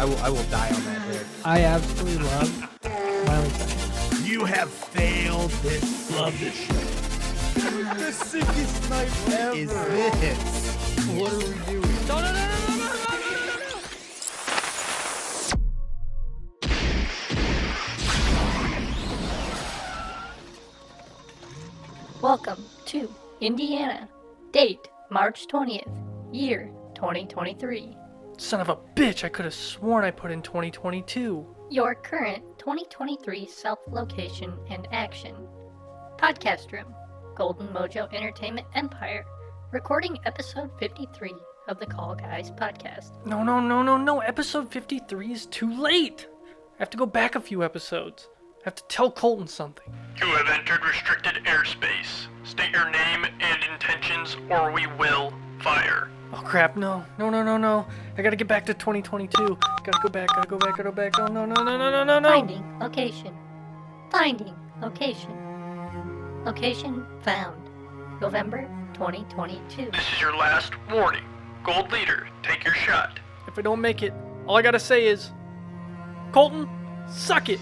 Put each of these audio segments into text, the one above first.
I will die on that hill. I absolutely love Miley Cyrus. You have failed this. Love this show. The sickest night ever. Is this? What are we doing? No. Welcome to Indiana. Date March 20th, year 2023. Son of a bitch, I could have sworn I put in 2022. Your current 2023 self-location and action. Podcast room, Golden Mojo Entertainment Empire, recording episode 53 of the Call Guys podcast. No. Episode 53 is too late. I have to go back a few episodes. I have to tell Colton something. You have entered restricted airspace. State your name and intentions, or we will fire. Oh crap, no. I gotta get back to 2022. Gotta go back. Oh, no. Finding location. Location found. November 2022. This is your last warning. Gold leader, take your shot. If I don't make it, all I gotta say is, Colton, suck it.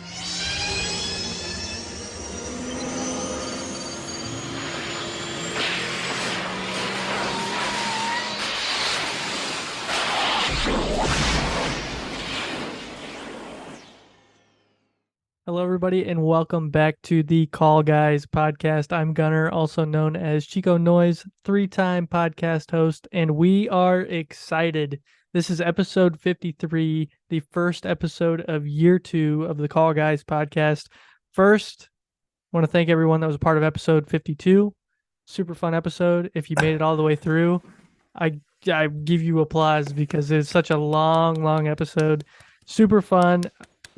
Hello, everybody, and welcome back to the Call Guys podcast. I'm Gunner, also known as Chico Noise, 3-time podcast host, and we are excited. This is episode 53, the first episode of year 2 of the Call Guys podcast. First, I want to thank everyone that was a part of episode 52. Super fun episode. If you made it all the way through, I give you applause because it's such a long episode. Super fun.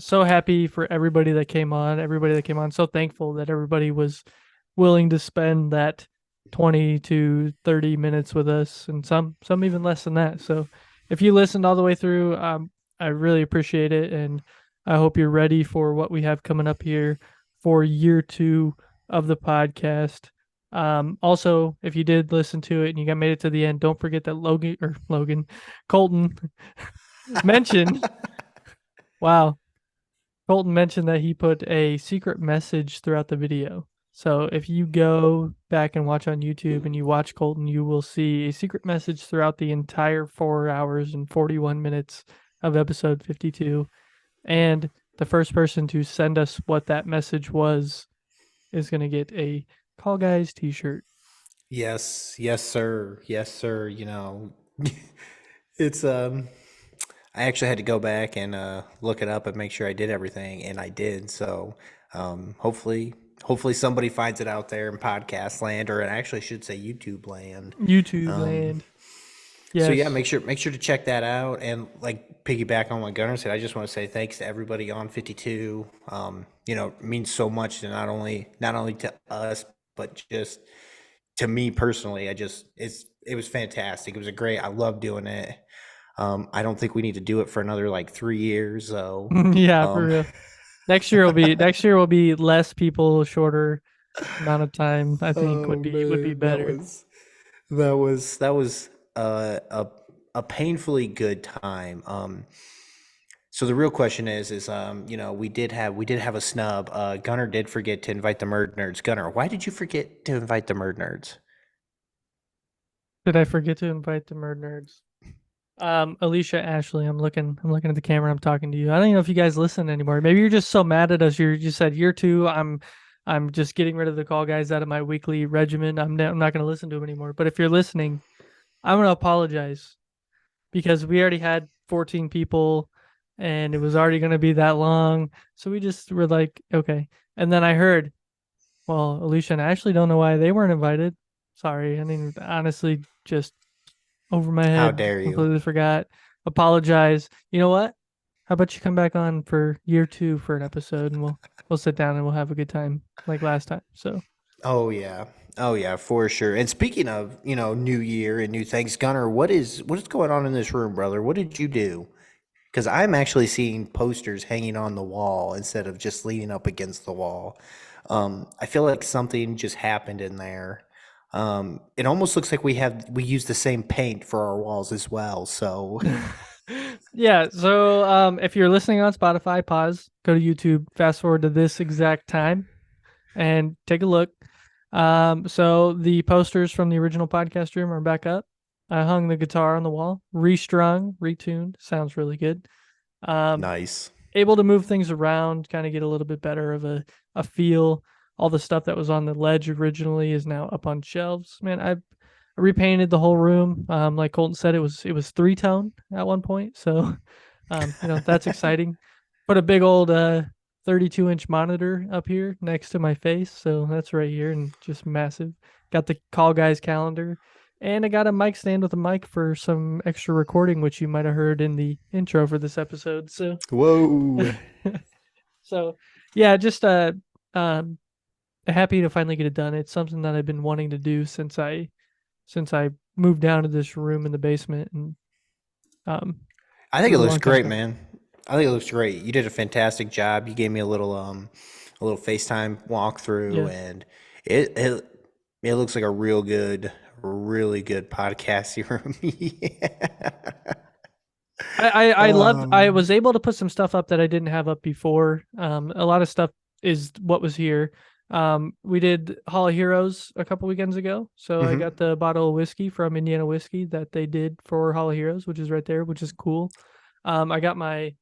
So happy for everybody that came on. So thankful that everybody was willing to spend that 20 to 30 minutes with us, and some even less than that. So if you listened all the way through, I really appreciate it, and I hope you're ready for what we have coming up here for year 2 of the podcast. Also, if you did listen to it and you made it to the end, don't forget that Colton mentioned, wow. Colton mentioned that he put a secret message throughout the video. So if you go back and watch on YouTube and you watch Colton, you will see a secret message throughout the entire 4 hours and 41 minutes of episode 52. And the first person to send us what that message was is going to get a Call Guys t-shirt. Yes, sir. You know, it's I actually had to go back and look it up and make sure I did everything, and I did. So hopefully somebody finds it out there in podcast land, or I actually should say YouTube land. Land. Yes. So yeah, make sure to check that out, and like piggyback on what Gunnar said. I just want to say thanks to everybody on 52. You know, it means so much to not only to us, but just to me personally. It was fantastic. It was I love doing it. I don't think we need to do it for another 3 years. So yeah, for real. Next year will be less people, shorter amount of time. I think would be better. That was a painfully good time. So the real question is you know, we did have a snub. Gunnar did forget to invite the Murdnerds. Gunnar, why did you forget to invite the Murdnerds? Did I forget to invite the Murdnerds? Alicia, Ashley, I'm looking at the camera. I'm talking to you. I don't even know if you guys listen anymore. Maybe you're just so mad at us. You just said year 2. I'm just getting rid of the Call Guys out of my weekly regimen. I'm not going to listen to them anymore. But if you're listening, I'm going to apologize because we already had 14 people and it was already going to be that long. So we just were like, okay. And then I heard, well, Alicia and Ashley don't know why they weren't invited. Sorry. I mean, honestly, just over my head. How dare you? Completely forgot. Apologize. You know what? How about you come back on for year 2 for an episode, and we'll sit down and we'll have a good time like last time. So. Oh yeah, for sure. And speaking of, you know, new year and new things, Gunnar, what is going on in this room, brother? What did you do? Because I'm actually seeing posters hanging on the wall instead of just leaning up against the wall. I feel like something just happened in there. It almost looks like we use the same paint for our walls as well. So Yeah, so if you're listening on Spotify, pause, go to YouTube, fast forward to this exact time, and take a look. So the posters from the original podcast room are back up. I hung the guitar on the wall, restrung, retuned. Sounds really good. Nice. Able to move things around, kind of get a little bit better of a feel. All the stuff that was on the ledge originally is now up on shelves. Man, I repainted the whole room. Like Colton said, it was 3-tone at one point, so that's exciting. Put a big old 32-inch monitor up here next to my face, so that's right here and just massive. Got the Call Guys calendar, and I got a mic stand with a mic for some extra recording, which you might have heard in the intro for this episode. So, Whoa. so yeah, just um, happy to finally get it done. It's something that I've been wanting to do since I moved down to this room in the basement, and I think for it a looks long time great, now. man. I think it looks great. You did a fantastic job. You gave me a little FaceTime walkthrough, Yeah. and it looks like a really good podcasting room. Yeah. I loved. I Um, was able to put some stuff up that I didn't have up before. A lot of stuff is what was here. We did Hall of Heroes a couple weekends ago, so I got mhm. the bottle of whiskey from Indiana Whiskey that they did for Hall of Heroes, which is right there, which is cool. I got my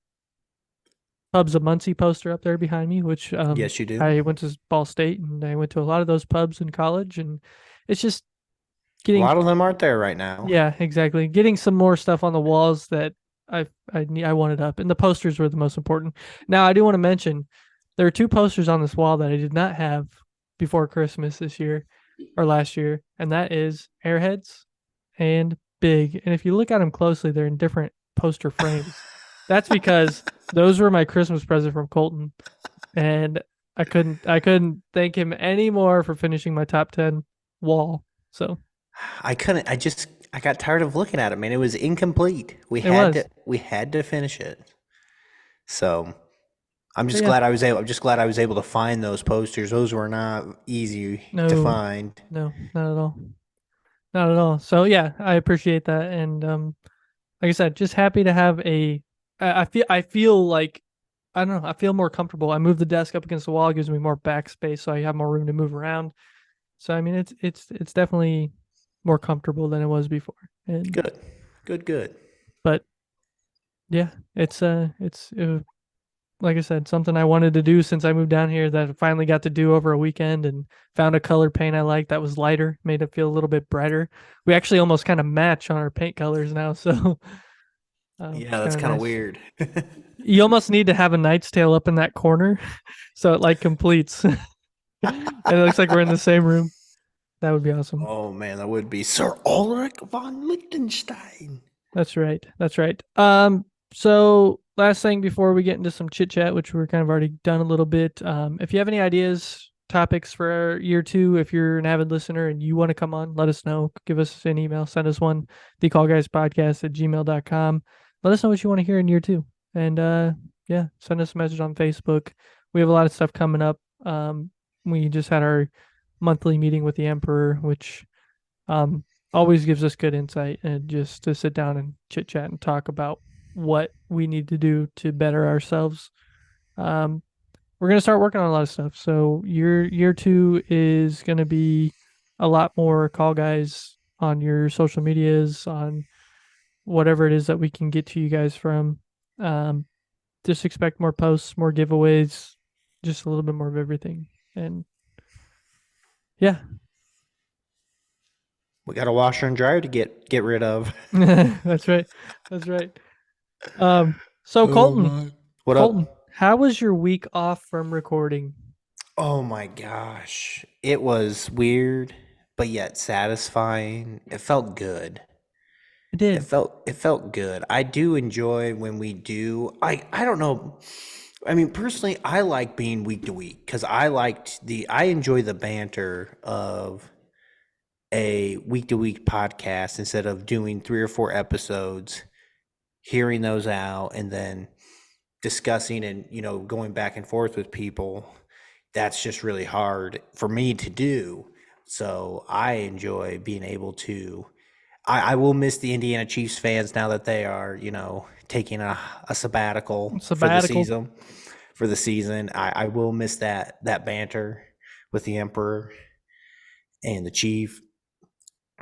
Pubs of Muncie poster up there behind me, which Yes, you do. I went to Ball State and I went to a lot of those pubs in college, and it's just A getting lot of them aren't there right now. yeah, exactly. Getting some more stuff on the walls that I wanted up, and the posters were the most important. Now, I do want to mention there are 2 posters on this wall that I did not have before Christmas this year or last year, and that is Airheads and Big. And if you look at them closely, they're in different poster frames. That's because those were my Christmas present from Colton, and I couldn't thank him any more for finishing my top 10 wall. So I couldn't. I got tired of looking at it, man. It was incomplete. it was. We had to finish it. So But yeah, I'm just glad I was able to find those posters. Those were not easy to no, find. no, not at all. Not at all. So yeah, I appreciate that, and like I said, just happy to have a. I feel like I don't know. I feel more comfortable. I move the desk up against the wall, it gives me more backspace, so I have more room to move around. So I mean, it's definitely more comfortable than it was before. And Good. Good. but yeah, it's like I said, something I wanted to do since I moved down here that I finally got to do over a weekend, and found a color paint I liked that was lighter, made it feel a little bit brighter. We actually almost kind of match on our paint colors now, so Yeah, it's kind that's of kind of nice. weird. You almost need to have a Knight's Tale up in that corner so it like completes. And it looks like we're in the same room. That would be awesome. Oh man, that would be Sir Ulrich von Liechtenstein. That's right. That's right. So last thing before we get into some chit chat, which we're kind of already done a little bit. If you have any ideas, topics for year 2, if you're an avid listener and you want to come on, let us know. Give us an email, send us one, thecallguyspodcast@gmail.com. Let us know what you want to hear in year 2. And yeah, send us a message on Facebook. We have a lot of stuff coming up. We just had our monthly meeting with the Emperor, which always gives us good insight, and just to sit down and chit chat and talk about what we need to do to better ourselves. We're gonna start working on a lot of stuff. So year 2 is gonna be a lot more call guys on your social medias, on whatever it is that we can get to you guys from. Just expect more posts, more giveaways, just a little bit more of everything. And yeah, We got a washer and dryer to get rid of. that's right. That's right. So Colton, What Colton, up? how was your week off from recording? Oh my gosh. It was weird, but yet satisfying. It felt good. I did. It felt good. I do enjoy when we do. I don't know. I mean, personally, I like being week to week because I enjoy the banter of a week to week podcast instead of doing 3 or 4 episodes, hearing those out, and then discussing and going back and forth with people. That's just really hard for me to do. So I enjoy being able to I will miss the Indiana Chiefs fans now that they are, taking a sabbatical for the Sabbatical. season. For the season, I will miss that banter with the Emperor and the Chief.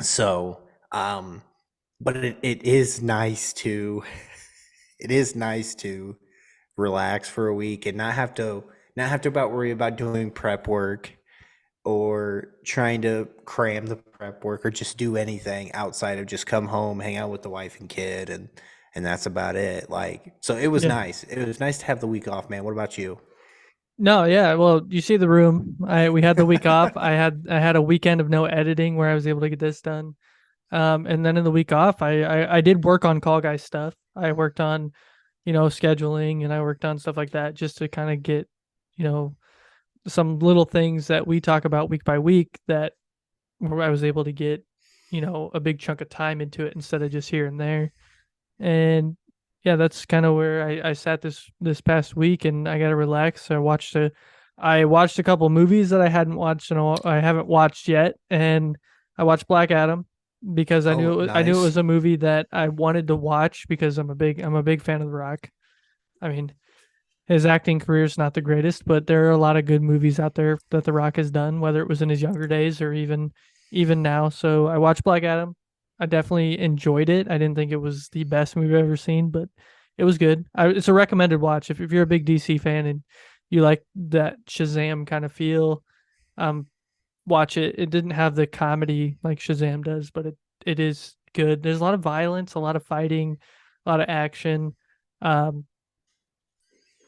So, but it is nice to it is nice to relax for a week and not have to about worry about doing prep work or trying to cram the prep work or just do anything outside of just come home, hang out with the wife and kid, and that's about it. Like, so it was Yeah. nice. It was nice to have the week off, man. What about you? No, yeah. Well, you see the room. We had the week off. I had a weekend of no editing where I was able to get this done. And then in the week off, I did work on Call Guy stuff. I worked on, scheduling, and I worked on stuff like that just to kind of get, you know, some little things that we talk about week by week that where I was able to get, a big chunk of time into it instead of just here and there. And yeah, that's kind of where I sat this past week, and I got to relax. I watched a couple movies that I haven't watched yet, and I watched Black Adam because I knew Oh, I knew it nice. was a movie that I wanted to watch because I'm a big fan of The Rock. I mean, his acting career is not the greatest, but there are a lot of good movies out there that The Rock has done, whether it was in his younger days or even now. So I watched Black Adam. I definitely enjoyed it. I didn't think it was the best movie I've ever seen, but it was good. It's a recommended watch if you're a big DC fan and you like that Shazam kind of feel. Um, watch it. It didn't have the comedy like Shazam does, but it is good. There's a lot of violence, a lot of fighting, a lot of action. Um,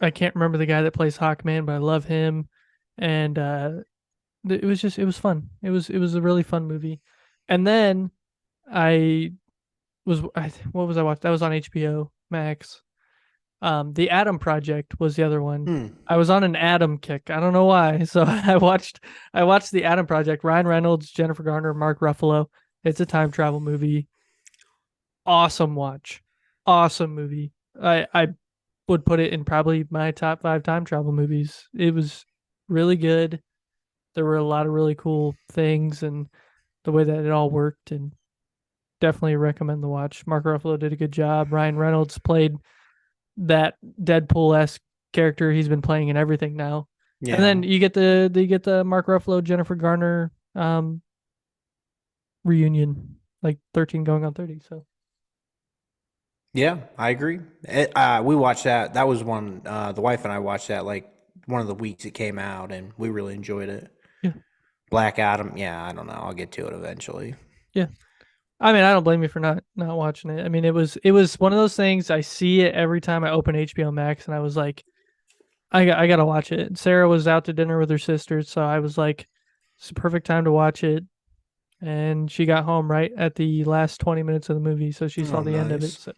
I can't remember the guy that plays Hawkman, but I love him. And it was fun. It was a really fun movie. And then I what was I watching? That was on HBO Max. The Adam Project was the other one. Hmm. I was on an Adam kick. I don't know why. So I watched the Adam Project. Ryan Reynolds, Jennifer Garner, Mark Ruffalo. It's a time travel movie. Awesome watch. Awesome movie. I would put it in probably my top 5 time travel movies. It was really good. There were a lot of really cool things and the way that it all worked, and definitely recommend the watch. Mark Ruffalo did a good job. Ryan Reynolds played that Deadpool-esque character he's been playing in everything now. Yeah. And then you get the Mark Ruffalo Jennifer Garner reunion, like 13 going on 30. So Yeah, I agree. We watched that. That was one. The wife and I watched that like one of the weeks it came out, and we really enjoyed it. yeah, Black Adam. Yeah, I don't know. I'll get to it eventually. yeah. I mean, I don't blame you for not watching it. I mean, it was one of those things. I see it every time I open HBO Max, and I was like, I gotta watch it. Sarah was out to dinner with her sister, so I was like, it's the perfect time to watch it. And she got home right at the last 20 minutes of the movie, so she saw Oh, the end of it. nice. So,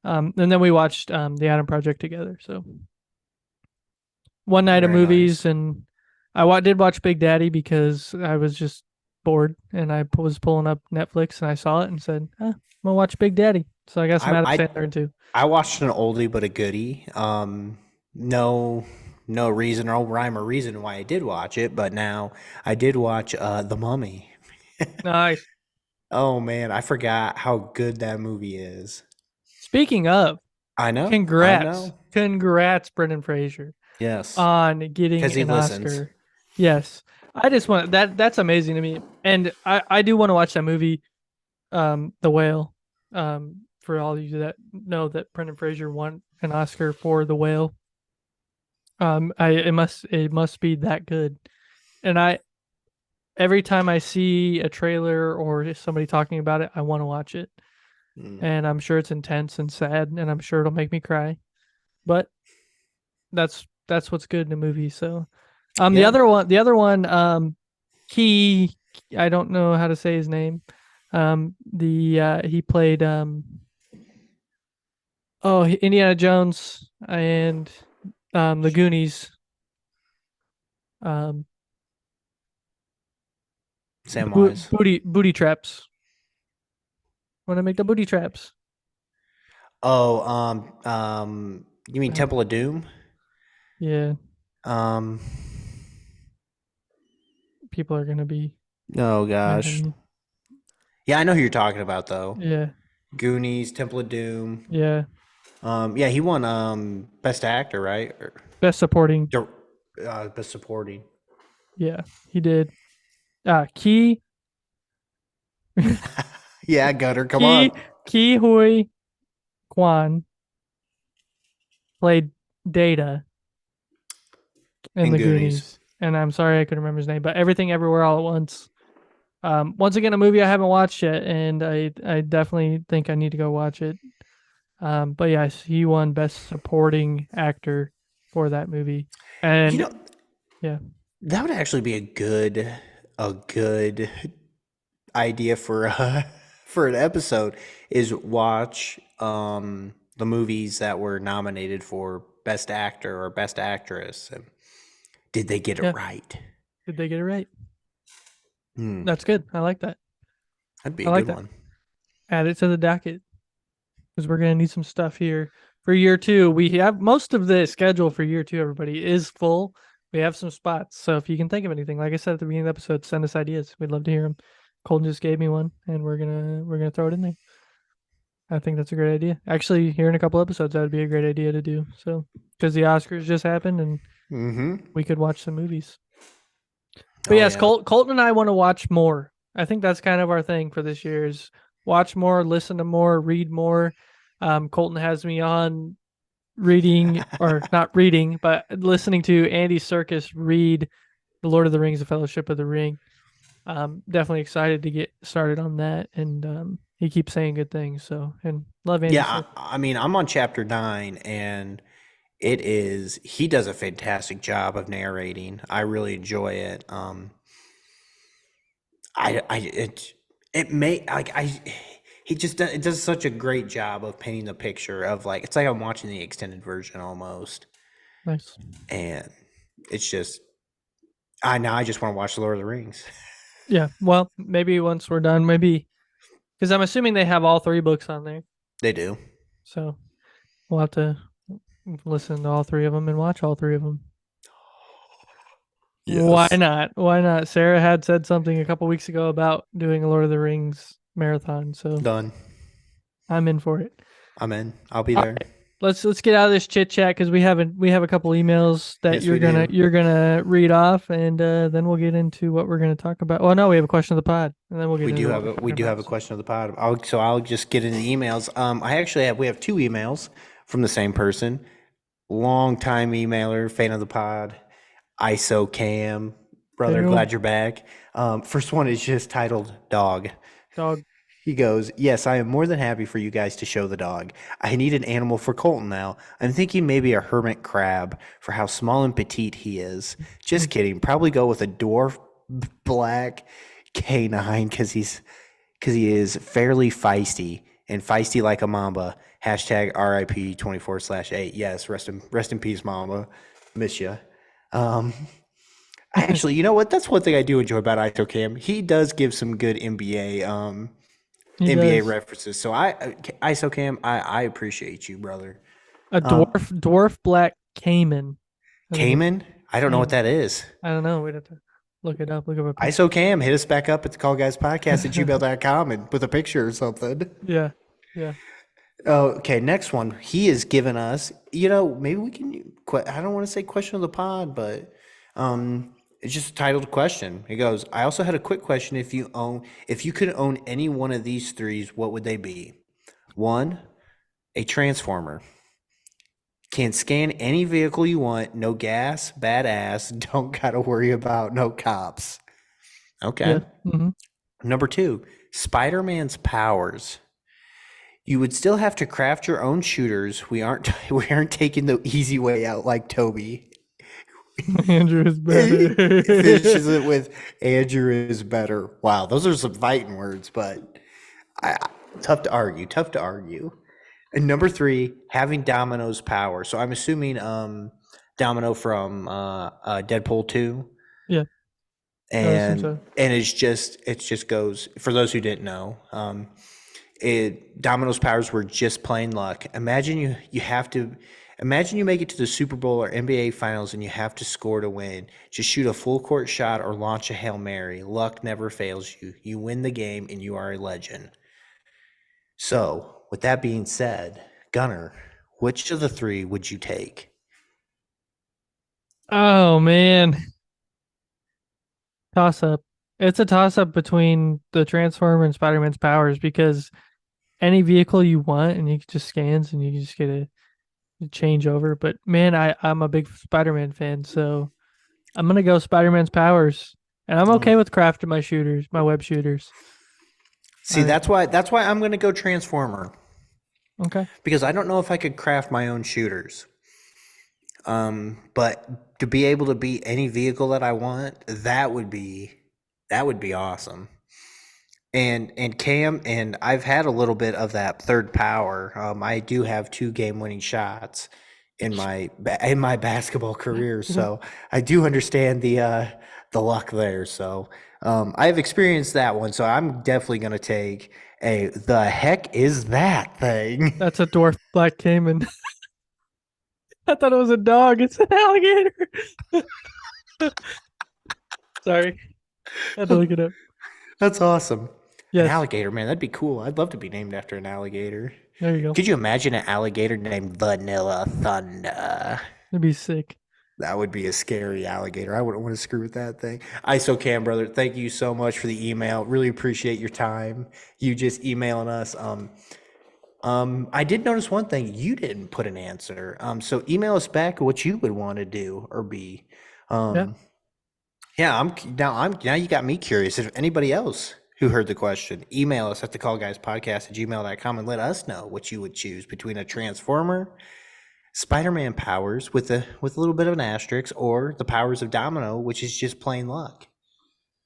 and then we watched the Adam Project together. So one night of Very movies, nice. and did watch Big Daddy because I was just bored, and I was pulling up Netflix and I saw it and said, I'm gonna watch Big Daddy. So I got some I, Adam I Sandler into. I watched an oldie but a goodie. No, no reason or rhyme or reason why I did watch it, but now I did watch The Mummy. Nice. Oh man, I forgot how good that movie is. Speaking of, I know, I congrats, know. congrats, Brendan Fraser, Yes, on because getting he an listens. Oscar. Yes, I just want that's amazing to me, and I do want to watch that movie, The Whale. For all of you that know that Brendan Fraser won an Oscar for The Whale. It must be that good, and every time I see a trailer or just somebody talking about it, I want to watch it, Mm. and I'm sure it's intense and sad, and I'm sure it'll make me cry, but that's what's good in a movie. So, the Yeah, other one, he, I don't know how to say his name. He played Indiana Jones and the Goonies. Um, Samwise. booty traps. Want to make the booty traps? Oh, you mean Uh, Temple of Doom? Yeah, Um, people are gonna be oh mad at gosh. me. Yeah, I know who you're talking about though. Yeah, Goonies, Temple of Doom. yeah. Yeah, he won Best Actor, right? Best supporting. Best Supporting. Yeah, he did. Ki Yeah, Gunner, come Ki on. Ki Hui Kwan played Data in In the Goonies. Goonies, and I'm sorry I couldn't remember his name, but Everything Everywhere All at Once. Once again, a movie I haven't watched yet, and I definitely think I need to go watch it. But yes, he won Best Supporting Actor for that movie, You and know, yeah, that would actually be a good idea for for an episode is watch the movies that were nominated for Best Actor or Best Actress. And did they get it yeah. right? Did they get it right? Hmm, That's good. I like that. that'd be I a like good that. one. Add it to the docket because we're gonna need some stuff here for year two. We have most of the schedule for year two. Everybody is full. We have some spots, so if you can think of anything, like I said at the beginning of the episode, send us ideas. We'd love to hear them. Colton just gave me one, and we're gonna throw it in there. I think that's a great idea. Actually, here in a couple episodes, that would be a great idea to do. So, because the Oscars just happened, and Mm-hmm. we could watch some movies. But Oh, yes, yeah. Colton and I want to watch more. I think that's kind of our thing for this year is watch more, listen to more, read more. Colton has me on reading, or not reading, but listening to Andy Serkis read The Lord of the Rings, The Fellowship of the Ring. Definitely excited to get started on that, and he keeps saying good things. So, and love Andy Yeah, Serkis. I mean, I'm on chapter 9, and he does a fantastic job of narrating. I really enjoy it. It may like he just does, it does such a great job of painting the picture of like it's like I'm watching the extended version almost, Nice. and it's just I just want to watch the Lord of the Rings. Yeah. Well, maybe once we're done, maybe because I'm assuming they have all 3 books on there. They do. So we'll have to listen to all 3 of them and watch all 3 of them. Why not? Why not? Sarah had said something a couple weeks ago about doing a Lord of the Rings marathon, so Done. I'm in for it. I'm in. I'll be All there. Let's get out of this chit chat because we have a couple emails that Yes, we do. you're gonna read off, and then we'll get into what we're gonna talk about. Well, no, we have a question of the pod, and then we'll get We into do what have we're a talking about. question of the pod. I'll just get into the emails. We have 2 emails from the same person. Long time emailer, fan of the pod, ISO Cam, brother, Damn. glad you're back. First one is just titled Dog. Dog. He goes, yes, I am more than happy for you guys to show the dog. I need an animal for Colton now. I'm thinking maybe a hermit crab for how small and petite he is. Just kidding. Probably go with a dwarf black canine because he is fairly feisty and feisty like a mamba. Hashtag RIP 24/8. Yes, rest in peace, mamba. Miss ya. Actually, you know what? That's one thing I do enjoy about ISOCAM. He does give some good NBA He NBA does. references. So ISOCAM, I appreciate you, brother. A dwarf black caiman. I think it's Cayman? I don't know what caiman. that is. I don't know. We'd have to look it up. Look up a picture. ISOCAM, hit us back up at the thecallguyspodcast at gmail.com and with a picture or something. Yeah. Yeah. Okay, next one. He has given us, maybe we can, I don't want to say question of the pod, but it's just a titled question. He goes, I also had a quick question. If you could own any one of these 3s, what would they be? 1, a transformer. Can scan any vehicle you want, no gas, badass, don't gotta worry about no cops. Okay. Yeah. Mm-hmm. Number 2, Spider-Man's powers. You would still have to craft your own shooters. We aren't taking the easy way out like Toby. Andrew is better. Finishes it with Andrew is better. Wow, those are some fighting words, but tough to argue. And number 3, having Domino's power. So I'm assuming Domino from Deadpool 2. Yeah. And so. and it just goes, for those who didn't know, Domino's powers were just plain luck. Imagine you have to Imagine you make it to the Super Bowl or NBA Finals and you have to score to win. Just shoot a full court shot or launch a Hail Mary. Luck never fails you. You win the game and you are a legend. So, with that being said, Gunner, which of the three would you take? Oh man, toss up. It's a toss up between the Transformer and Spider-Man's powers because any vehicle you want and you just scans and you just get a change over. But man, I'm a big Spider-Man fan, so I'm gonna go Spider-Man's powers, and I'm okay with crafting my shooters, my web shooters. See, that's why I'm going to go Transformer, Okay. because I don't know if I could craft my own shooters. But to be able to beat any vehicle that I want, that would be awesome. And Cam, and I've had a little bit of that third power. I do have 2 game-winning shots in my basketball career, so I do understand the luck there. So I've experienced that one, so I'm definitely gonna take a the heck is that thing? That's a dwarf black caiman. I thought it was a dog. It's an alligator. Sorry. I had to look it up. That's awesome. Yes. An alligator, man, that'd be cool. I'd love to be named after an alligator. There you go. Could you imagine an alligator named Vanilla Thunder? That'd be sick. That would be a scary alligator. I wouldn't want to screw with that thing. ISO Cam, brother, thank you so much for the email. Really appreciate your time. You just emailing us. I did notice one thing. You didn't put an answer. So email us back what you would want to do or be. Yeah, now you got me curious. If anybody else who heard the question, email us at thecallguyspodcast@gmail.com and let us know what you would choose between a Transformer, Spider-Man powers with a little bit of an asterisk, or the powers of Domino, which is just plain luck.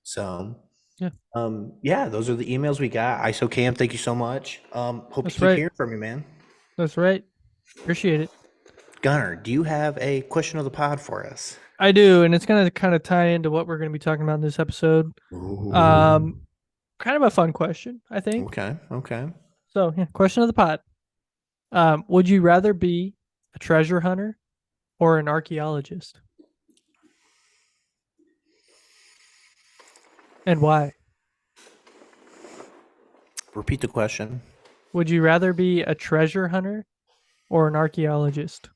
So yeah, those are the emails we got. ISO Cam, thank you so much. Hope to keep hearing from you, man. That's right. Appreciate it. Gunner, do you have a question of the pod for us? I do, and it's gonna kind of tie into what we're gonna be talking about in this episode. Ooh. Kind of a fun question, I think. Okay. So, yeah, question of the pod. Would you rather be a treasure hunter or an archaeologist? And why? Repeat the question. Would you rather be a treasure hunter or an archaeologist?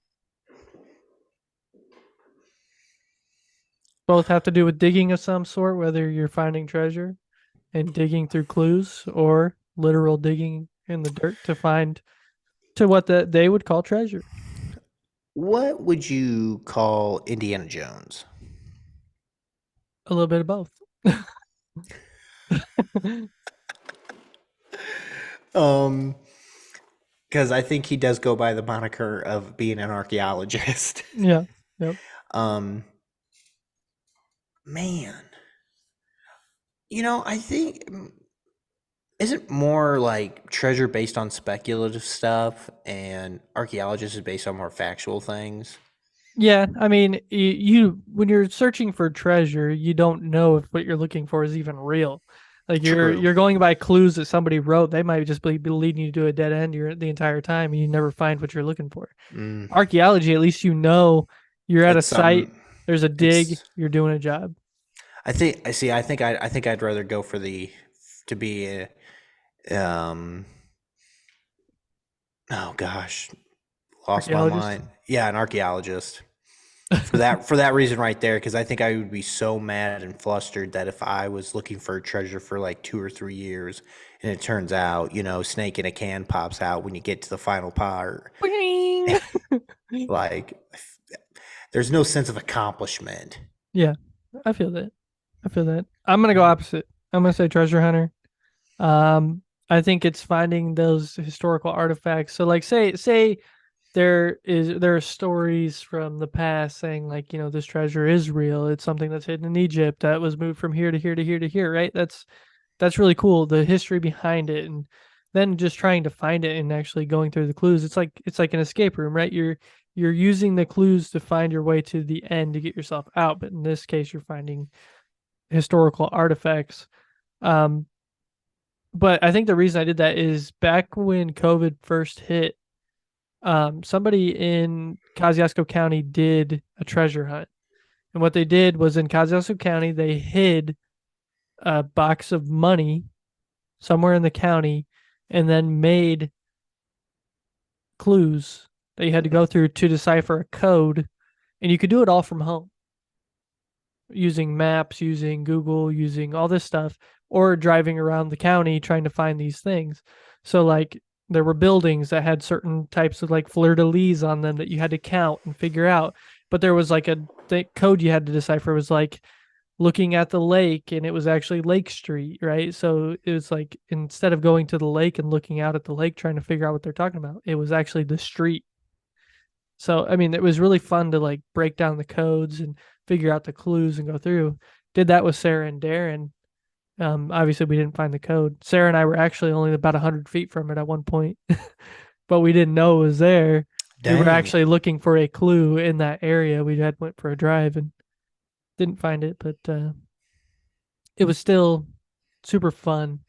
Both have to do with digging of some sort, whether you're finding treasure and digging through clues or literal digging in the dirt to find to what they would call treasure. What would you call Indiana Jones? A little bit of both. Because I think he does go by the moniker of being an archaeologist. Yeah. Yep. Man, I think isn't more like treasure based on speculative stuff, and archaeologist is based on more factual things. Yeah, I mean, you when you're searching for treasure, you don't know if what you're looking for is even real. Like you're going by clues that somebody wrote. They might just be leading you to a dead end the entire time, and you never find what you're looking for. Archaeology, at least you're at a site. There's a dig. You're doing a job. I think I'd rather go for to be a, oh gosh, lost my mind. Yeah, an archaeologist. For that reason right there, because I think I would be so mad and flustered that if I was looking for a treasure for like 2 or 3 years and it turns out, snake in a can pops out when you get to the final part. Like, there's no sense of accomplishment. Yeah, I feel that. I'm going to go opposite. I'm going to say treasure hunter. I think it's finding those historical artifacts. So like say there are stories from the past saying like, this treasure is real. It's something that's hidden in Egypt that was moved from here to here to here to here, right? That's really cool. The history behind it, and then just trying to find it and actually going through the clues. It's like an escape room, right? You're using the clues to find your way to the end to get yourself out. But in this case, you're finding historical artifacts. But I think the reason I did that is back when COVID first hit, somebody in Kosciuszko County did a treasure hunt. And what they did was in Kosciuszko County, they hid a box of money somewhere in the county and then made clues that you had to go through to decipher a code. And you could do it all from home using maps, using Google, using all this stuff, or driving around the county trying to find these things. So, like, there were buildings that had certain types of like fleur-de-lis on them that you had to count and figure out. But there was like a code you had to decipher. It was like looking at the lake, and it was actually Lake Street, right? So it was like instead of going to the lake and looking out at the lake trying to figure out what they're talking about, it was actually the street. So I mean, it was really fun to like break down the codes and figure out the clues and go through. Did that with Sarah and Darren. Obviously, we didn't find the code. Sarah and I were actually only about 100 feet from it at one point, but we didn't know it was there. Dang. We were actually looking for a clue in that area. We had went for a drive and didn't find it, but it was still super fun.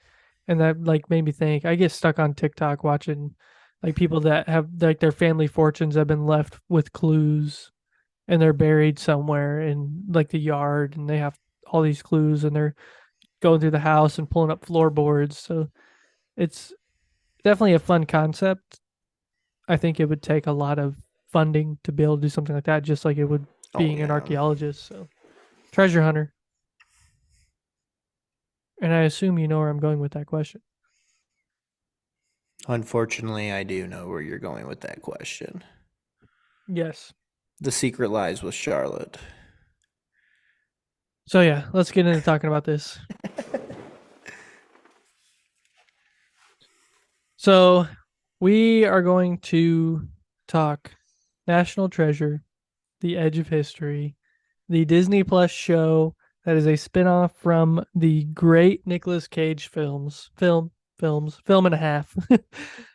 And that like made me think. I get stuck on TikTok watching like people that have like their family fortunes have been left with clues and they're buried somewhere in like the yard and they have all these clues and they're going through the house and pulling up floorboards. So it's definitely a fun concept. I think it would take a lot of funding to be able to do something like that, just like it would being an archaeologist. So treasure hunter. And I assume you know where I'm going with that question. Unfortunately, I do know where you're going with that question. Yes. The secret lies with Charlotte. So yeah, let's get into talking about this. So we are going to talk National Treasure, The Edge of History, the Disney Plus show that is a spinoff from the great Nicolas Cage film and a half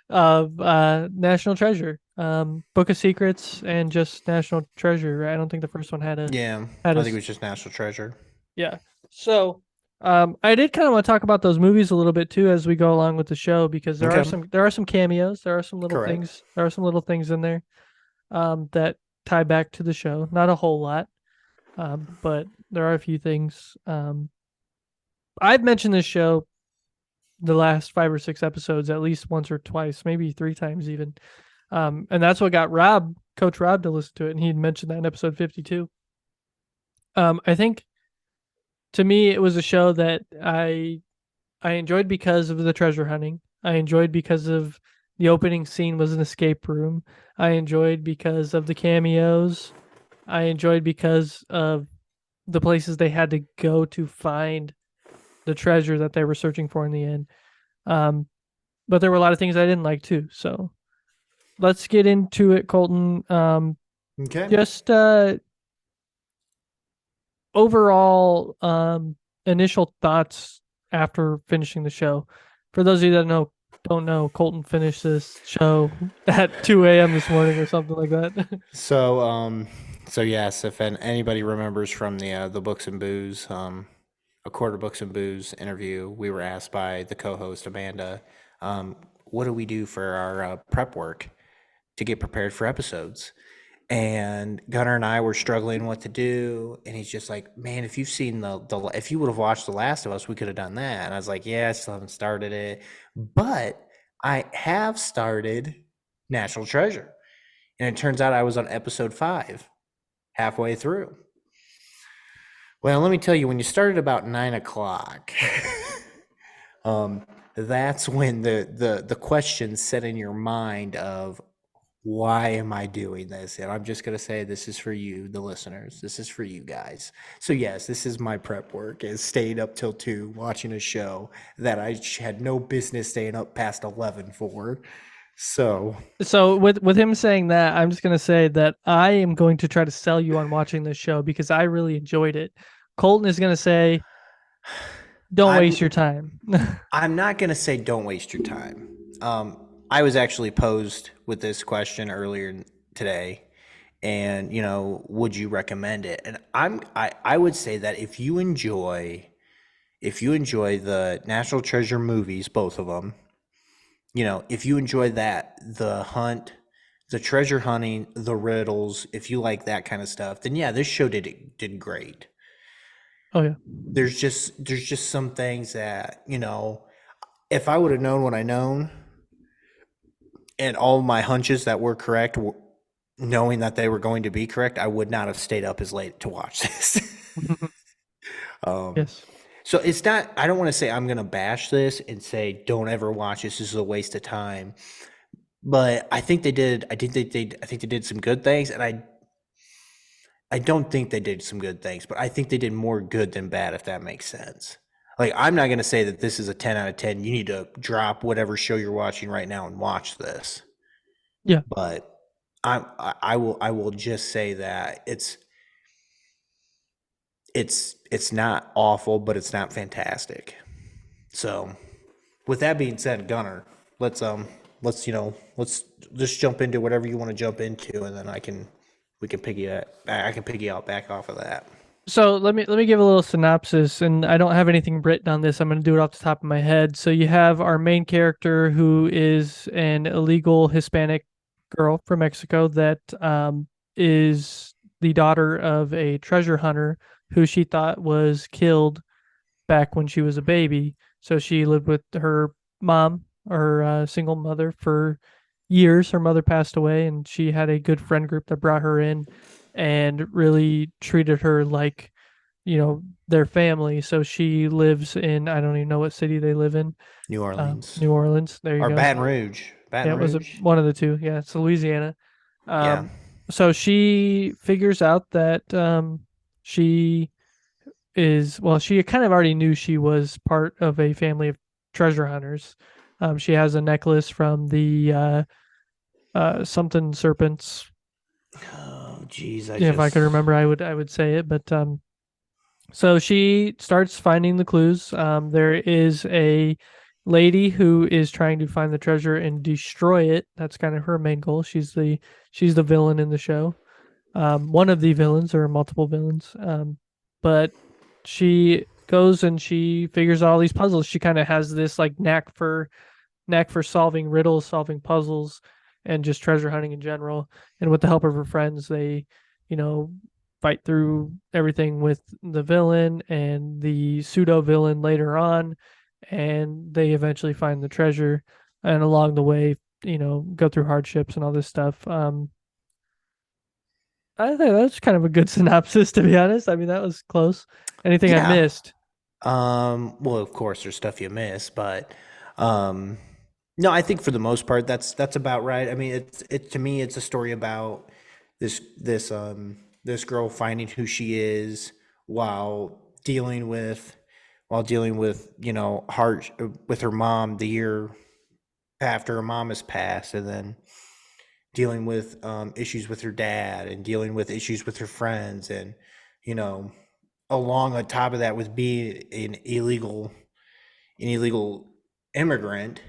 of National Treasure, Book of Secrets, and just National Treasure. I don't think the first one had a I think it was just National Treasure. Yeah. So I did kind of want to talk about those movies a little bit too as we go along with the show because there are some cameos, there are some little things, there are some little things in there that tie back to the show. Not a whole lot, but there are a few things. I've mentioned this show the last 5 or 6 episodes at least once or twice, maybe 3 times even, and that's what got Coach Rob to listen to it, and he mentioned that in episode 52. I think. To me, it was a show that I enjoyed because of the treasure hunting. I enjoyed because of the opening scene was an escape room. I enjoyed because of the cameos. I enjoyed because of the places they had to go to find the treasure that they were searching for in the end. But there were a lot of things I didn't like too. So let's get into it, Colton. Okay. Just overall initial thoughts after finishing the show. For those of you that don't know, Colton finished this show at 2 a.m. this morning or something like that. So yes, if anybody remembers from the Books and Booze, a Quarter Books and Booze interview, we were asked by the co-host Amanda, what do we do for our prep work to get prepared for episodes? And Gunnar and I were struggling what to do, and he's just like, "Man, if you've seen if you would have watched The Last of Us, we could have done that." And I was like, "Yeah, I still haven't started it, but I have started National Treasure." And it turns out I was on episode 5, halfway through. Well, let me tell you, when you started about 9 o'clock, that's when the question set in your mind of, why am I doing this? And I'm just going to say, this is for you, the listeners. This is for you guys. So yes, this is my prep work, is staying up till 2 watching a show that I had no business staying up past 11 for. So with him saying that, I'm just going to say that I am going to try to sell you on watching this show because I really enjoyed it. Colton is going to say, don't waste your time. I'm not going to say don't waste your time. I was actually posed with this question earlier today, and would you recommend it? And I would say that if you enjoy the National Treasure movies, both of them, if you enjoy that, The Hunt, the treasure hunting, the riddles, if you like that kind of stuff, then yeah, this show did great. Oh yeah. There's just some things that, if I would have known what I known and all my hunches that were correct, knowing that they were going to be correct, I would not have stayed up as late to watch this. Yes. So it's not, I don't want to say I'm going to bash this and say, don't ever watch this. This is a waste of time. But I think they did. I think they did some good things, and I don't think they did some good things, but I think they did more good than bad, if that makes sense. Like, I'm not going to say that this is a 10 out of 10. You need to drop whatever show you're watching right now and watch this. Yeah. But I will just say that it's not awful, but it's not fantastic. So, with that being said, Gunner, let's just jump into whatever you want to jump into, and then I can piggy out back off of that. So let me give a little synopsis, and I don't have anything written on this. I'm going to do it off the top of my head. So you have our main character, who is an illegal Hispanic girl from Mexico that is the daughter of a treasure hunter who she thought was killed back when she was a baby. So she lived with her mom, or single mother, for years. Her mother passed away, and she had a good friend group that brought her in and really treated her like, their family. So she lives in, I don't even know what city they live in. New Orleans. New Orleans. There you or go. Baton Rouge. Yeah, it was one of the two. Yeah, it's Louisiana. Yeah. So she figures out that she she kind of already knew she was part of a family of treasure hunters. She has a necklace from the something serpents. Oh, geez. If I could remember, I would say it. But so she starts finding the clues. There is a lady who is trying to find the treasure and destroy it. That's kind of her main goal. She's the villain in the show. One of the villains, or multiple villains. But she goes and she figures out all these puzzles. She kind of has this like knack for solving riddles, solving puzzles, and just treasure hunting in general. And with the help of her friends, they, fight through everything with the villain and the pseudo villain later on, and they eventually find the treasure. And along the way, go through hardships and all this stuff. I think that's kind of a good synopsis, to be honest. I mean, that was close. Anything I missed? Well, of course, there's stuff you miss, but no, I think for the most part, that's about right. I mean, to me, it's a story about this girl finding who she is while dealing with hard with her mom the year after her mom has passed, and then dealing with issues with her dad, and dealing with issues with her friends, and along on top of that, with being an illegal immigrant,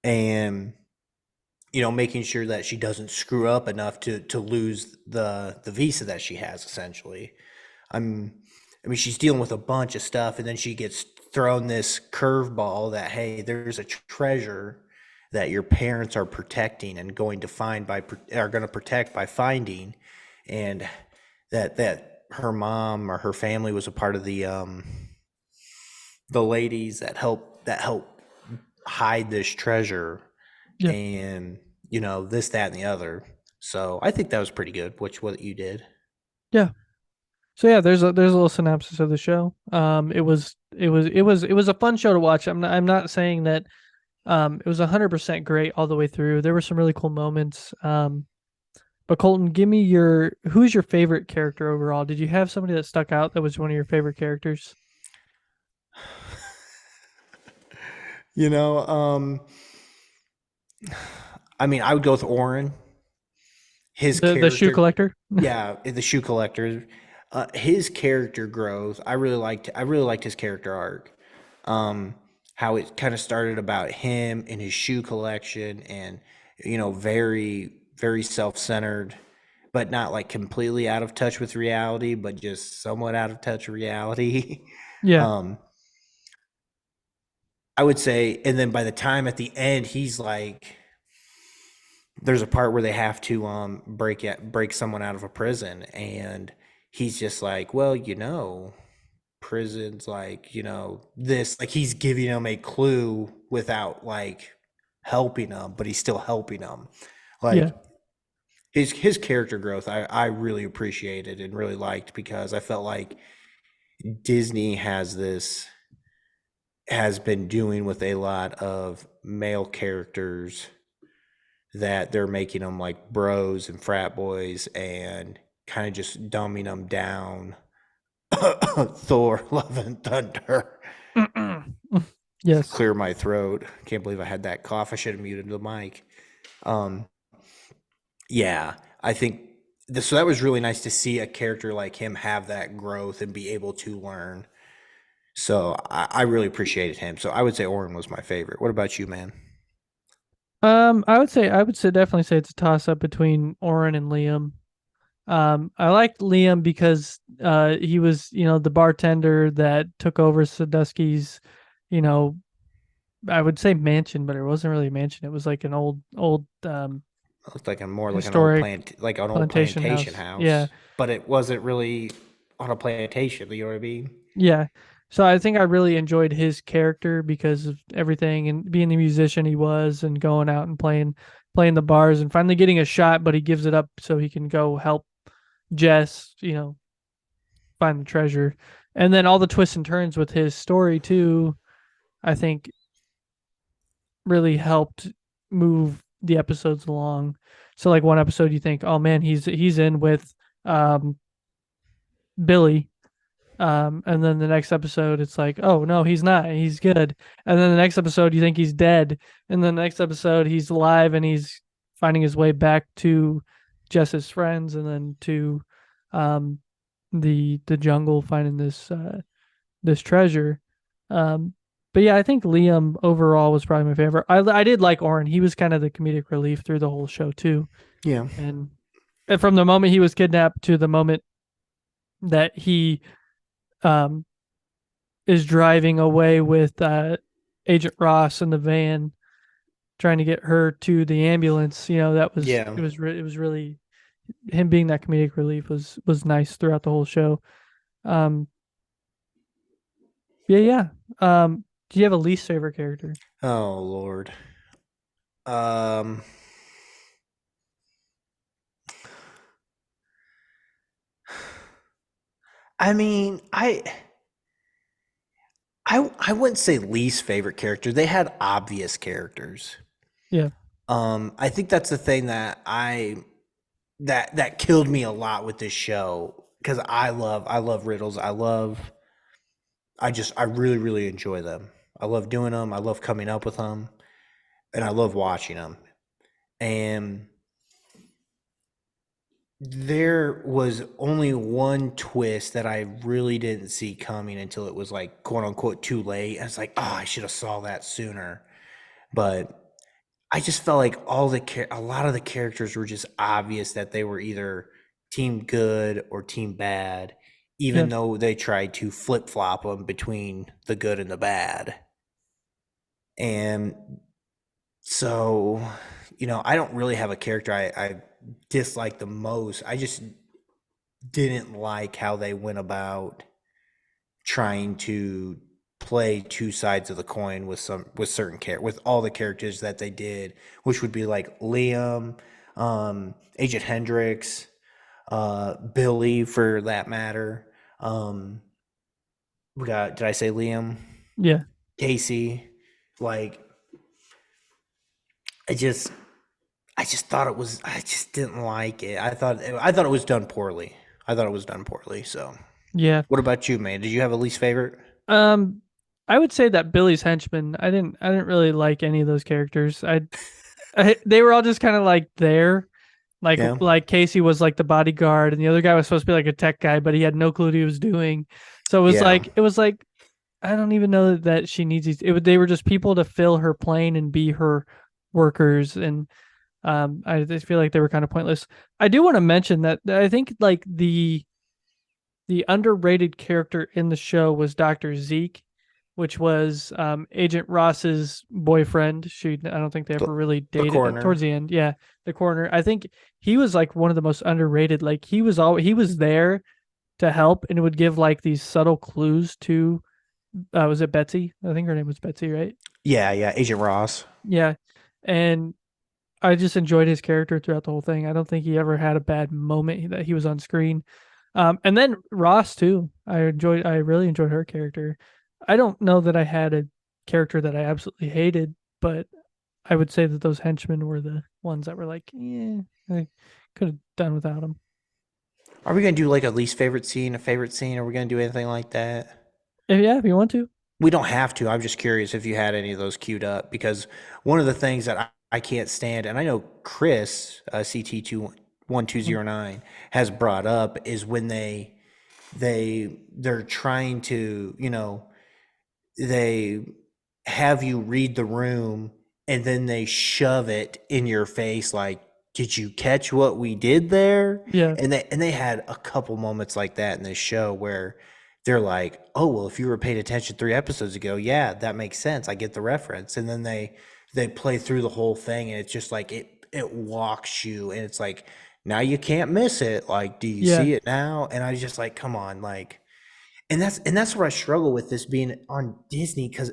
and making sure that she doesn't screw up enough to lose the visa that she has, essentially. I mean, she's dealing with a bunch of stuff, and then she gets thrown this curveball that, hey, there's a treasure that your parents are protecting and going to protect by finding, and that her mom or her family was a part of the ladies that help hide this treasure. Yeah. And this, that, and the other. So I think that was pretty good, what you did. Yeah. So yeah, there's a little synopsis of the show. It was a fun show to watch. I'm not saying that it was 100% great all the way through. There were some really cool moments. But Colton, give me who's your favorite character overall? Did you have somebody that stuck out that was one of your favorite characters? I mean, I would go with Oren. The shoe collector. Yeah, the shoe collector. His character growth, I really liked his character arc. How it kind of started about him and his shoe collection, and very, very self-centered, but not like completely out of touch with reality, but just somewhat out of touch with reality. Yeah. I would say, and then by the time at the end, he's like there's a part where they have to break someone out of a prison, and he's just like, well, prison's like, this, like, he's giving him a clue without like helping him, but he's still helping him. Yeah. Like his character growth, I really appreciated and really liked, because I felt like Disney has been doing with a lot of male characters, that they're making them like bros and frat boys and kind of just dumbing them down. Thor, Love and Thunder. Yes. Clear my throat. Can't believe I had that cough. I should have muted the mic. Um, yeah, I think so that was really nice to see a character like him have that growth and be able to learn. So I really appreciated him. So I would say Orin was my favorite. What about you, man? I would say definitely say it's a toss up between Oren and Liam. I liked Liam because he was, the bartender that took over Sadusky's, you know, I would say mansion, but it wasn't really a mansion. It was like an old It looked like like an old historic plantation plantation house. Yeah. house, but it wasn't really on a plantation. You know what I mean? Yeah. So I think I really enjoyed his character because of everything and being the musician he was and going out and playing the bars and finally getting a shot, but he gives it up so he can go help Jess, find the treasure. And then all the twists and turns with his story too, I think really helped move the episodes along. So like one episode you think, oh man, he's in with Billy. And then the next episode it's like, oh no, he's not. He's good. And then the next episode you think he's dead. And then the next episode he's alive and he's finding his way back to Jess's friends and then to the jungle finding this treasure. But yeah, I think Liam overall was probably my favorite. I did like Oren. He was kind of the comedic relief through the whole show too. Yeah. And from the moment he was kidnapped to the moment that he is driving away with Agent Ross in the van, trying to get her to the ambulance. That was Yeah. it was really him being that comedic relief was nice throughout the whole show. Yeah. Do you have a least favorite character? Oh Lord. I mean, I wouldn't say least favorite character. They had obvious characters. Yeah. I think that's the thing that that killed me a lot with this show, because I love riddles. I really, really enjoy them. I love doing them. I love coming up with them, and I love watching them. And there was only one twist that I really didn't see coming until it was like, quote unquote, too late. I was like, oh, I should have saw that sooner. But I just felt like a lot of the characters were just obvious that they were either team good or team bad, even though they tried to flip flop them between the good and the bad. And so, I don't really have a character I dislike the most. I just didn't like how they went about trying to play two sides of the coin with all the characters that they did, which would be like Liam, Agent Hendricks, Billy for that matter. We got, did I say Liam? Yeah. Casey. Like, I just thought I just didn't like it. I thought it was done poorly. So Yeah. what about you, man? Did you have a least favorite? I would say that Billy's henchman. I didn't really like any of those characters. They were all just kind of like there. Like Casey was like the bodyguard, and the other guy was supposed to be like a tech guy, but he had no clue what he was doing. So it was like I don't even know that she needs these. They were just people to fill her plane and be her workers, and I just feel like they were kind of pointless. I do want to mention that I think like the underrated character in the show was Dr. Zeke, which was Agent Ross's boyfriend. I don't think they ever really dated coroner. towards the end. Yeah, the coroner. I think he was like one of the most underrated. Like he was there to help and would give like these subtle clues to. Was it Betsy? I think her name was Betsy, right? Yeah, Agent Ross. Yeah, and I just enjoyed his character throughout the whole thing. I don't think he ever had a bad moment that he was on screen. And then Ross too. I really enjoyed her character. I don't know that I had a character that I absolutely hated, but I would say that those henchmen were the ones that were like, yeah, I could have done without them. Are we gonna do like a least favorite scene, a favorite scene? Are we gonna do anything like that? If you want to. We don't have to. I'm just curious if you had any of those queued up because one of the things that I can't stand, and I know Chris CT1209 has brought up is when they're trying to, they have you read the room and then they shove it in your face like, did you catch what we did there? Yeah. And they had a couple moments like that in this show where they're like, oh, well, if you were paying attention 3 episodes ago, yeah, that makes sense. I get the reference. And then they play through the whole thing and it's just like it walks you and it's like, now you can't miss it. Like, do you see it now? And I was just like, come on, like, and that's where I struggle with this being on Disney because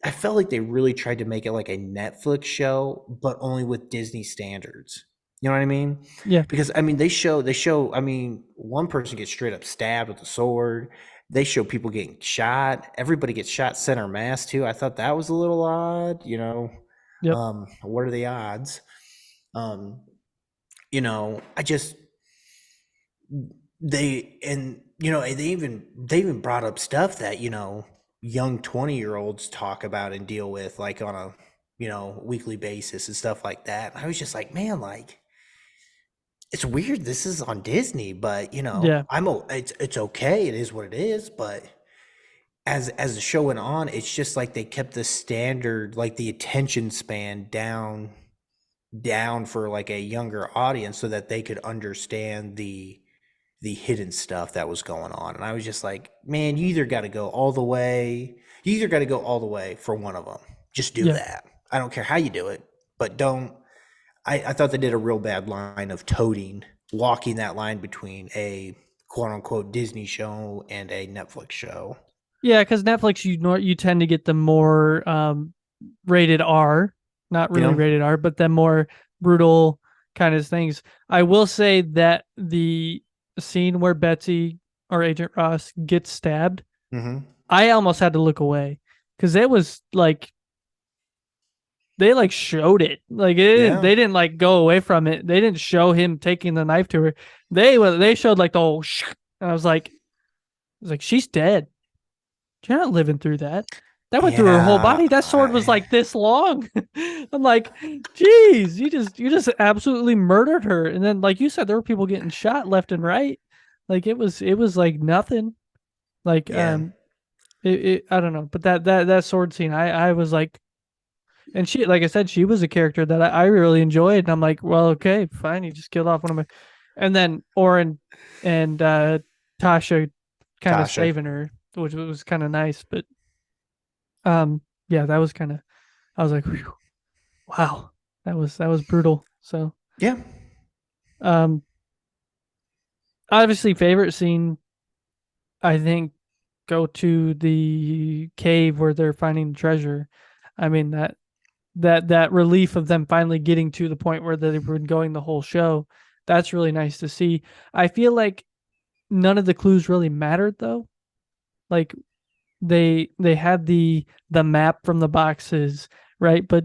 I felt like they really tried to make it like a Netflix show, but only with Disney standards. You know what I mean? Yeah. Because I mean, they show. I mean, one person gets straight up stabbed with a sword. They show people getting shot. Everybody gets shot center mass too. I thought that was a little odd. Yep. What are the odds? I just they even brought up stuff that young 20-year-olds talk about and deal with like on a weekly basis and stuff like that. I was just like, man, like it's weird this is on Disney, but it's okay, it is what it is, but as the show went on, it's just like they kept the standard, like the attention span down for like a younger audience so that they could understand the hidden stuff that was going on. And I was just like, man, you either got to go all the way for one of them. Just do that. I don't care how you do it, but don't. I thought they did a real bad line of walking that line between a quote unquote Disney show and a Netflix show. Yeah, because Netflix, you tend to get the more rated R, not really rated R, but the more brutal kind of things. I will say that the scene where Betsy or Agent Ross gets stabbed, I almost had to look away because it was like they like showed it. Like they didn't like go away from it. They didn't show him taking the knife to her. They showed like the whole and I was like she's dead. You're not living through that. That went through her whole body. That sword was like this long. I'm like, geez, you just absolutely murdered her. And then, like you said, there were people getting shot left and right. Like it was like nothing. Like I don't know, but that sword scene, I was like, and she, like I said, she was a character that I really enjoyed. And I'm like, well, okay, fine, you just killed off one of my, and then Oren and Tasha kind of saving her, which was kind of nice, but that was kind of, I was like, whew, wow, that was brutal. So obviously favorite scene, I think, go to the cave where they're finding the treasure. I mean that relief of them finally getting to the point where they've been going the whole show. That's really nice to see. I feel like none of the clues really mattered though. Like they had the map from the boxes, right? But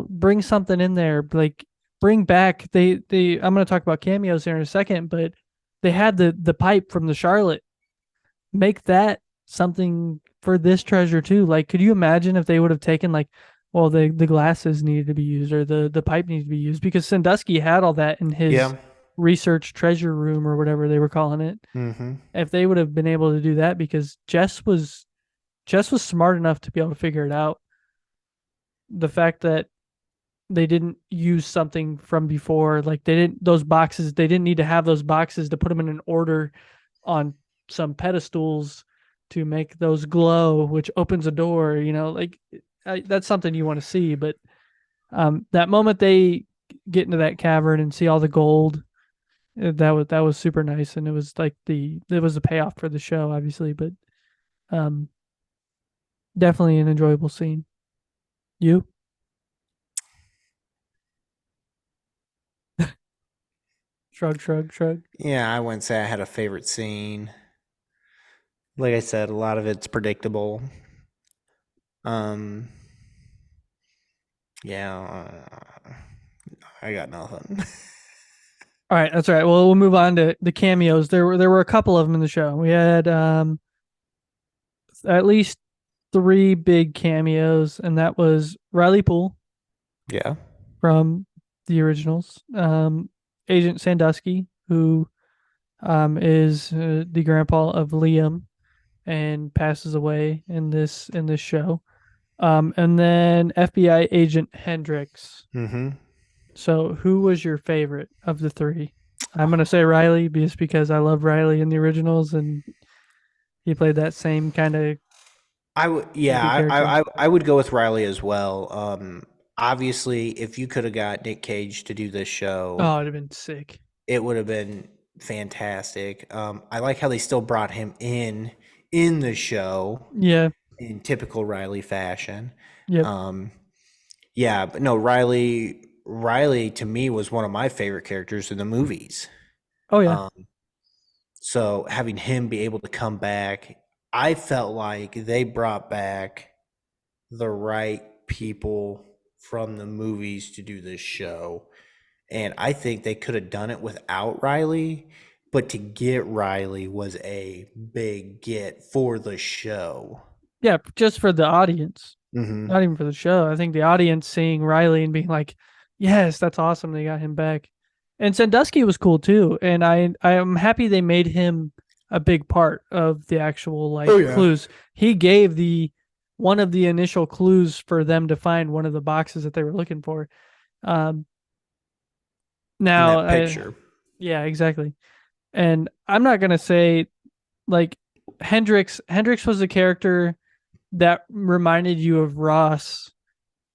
bring something in there, like bring back I'm going to talk about cameos here in a second, but they had the pipe from the Charlotte. Make that something for this treasure too. Like, could you imagine if they would have taken like, well, the glasses needed to be used or the pipe needed to be used, because Sandusky had all that in his research treasure room or whatever they were calling it. If they would have been able to do that, because Jess was smart enough to be able to figure it out. The fact that they didn't use something from before, like they didn't need to have those boxes to put them in an order on some pedestals to make those glow, which opens a door. Like that's something you want to see. But that moment they get into that cavern and see all the gold, that was super nice, and it was like it was a payoff for the show, obviously, but definitely an enjoyable scene. You? Shrug, shrug, shrug. Yeah, I wouldn't say I had a favorite scene. Like I said, a lot of it's predictable. Yeah, I got nothing. All right, that's all right. Well, we'll move on to the cameos. There were a couple of them in the show. We had at least 3 big cameos, and that was Riley Poole Yeah. from the originals, Agent Sandusky, who is the grandpa of Liam and passes away in this show, and then FBI Agent Hendricks. Mm-hmm. So, who was your favorite of the 3? I'm gonna say Riley, just because I love Riley in the originals, and he played that same kind of. I would go with Riley as well. Obviously, if you could have got Nick Cage to do this show, Oh, it'd have been sick. it would have been fantastic. I like how they still brought him in the show Yeah. in typical Riley fashion. Yep. Yeah, but no, Riley to me was one of my favorite characters in the movies. Oh yeah. So having him be able to come back, I felt like they brought back the right people from the movies to do this show. And I think they could have done it without Riley, but to get Riley was a big get for the show. Yeah, just for the audience, Mm-hmm. not even for the show. I think the audience seeing Riley and being like, "Yes, that's awesome. They got him back." And Sandusky was cool too, and I am happy they made him a big part of the actual clues. He gave one of the initial clues for them to find one of the boxes that they were looking for. Now, that picture. Yeah, exactly. And I'm not gonna say like Hendrix was a character that reminded you of Ross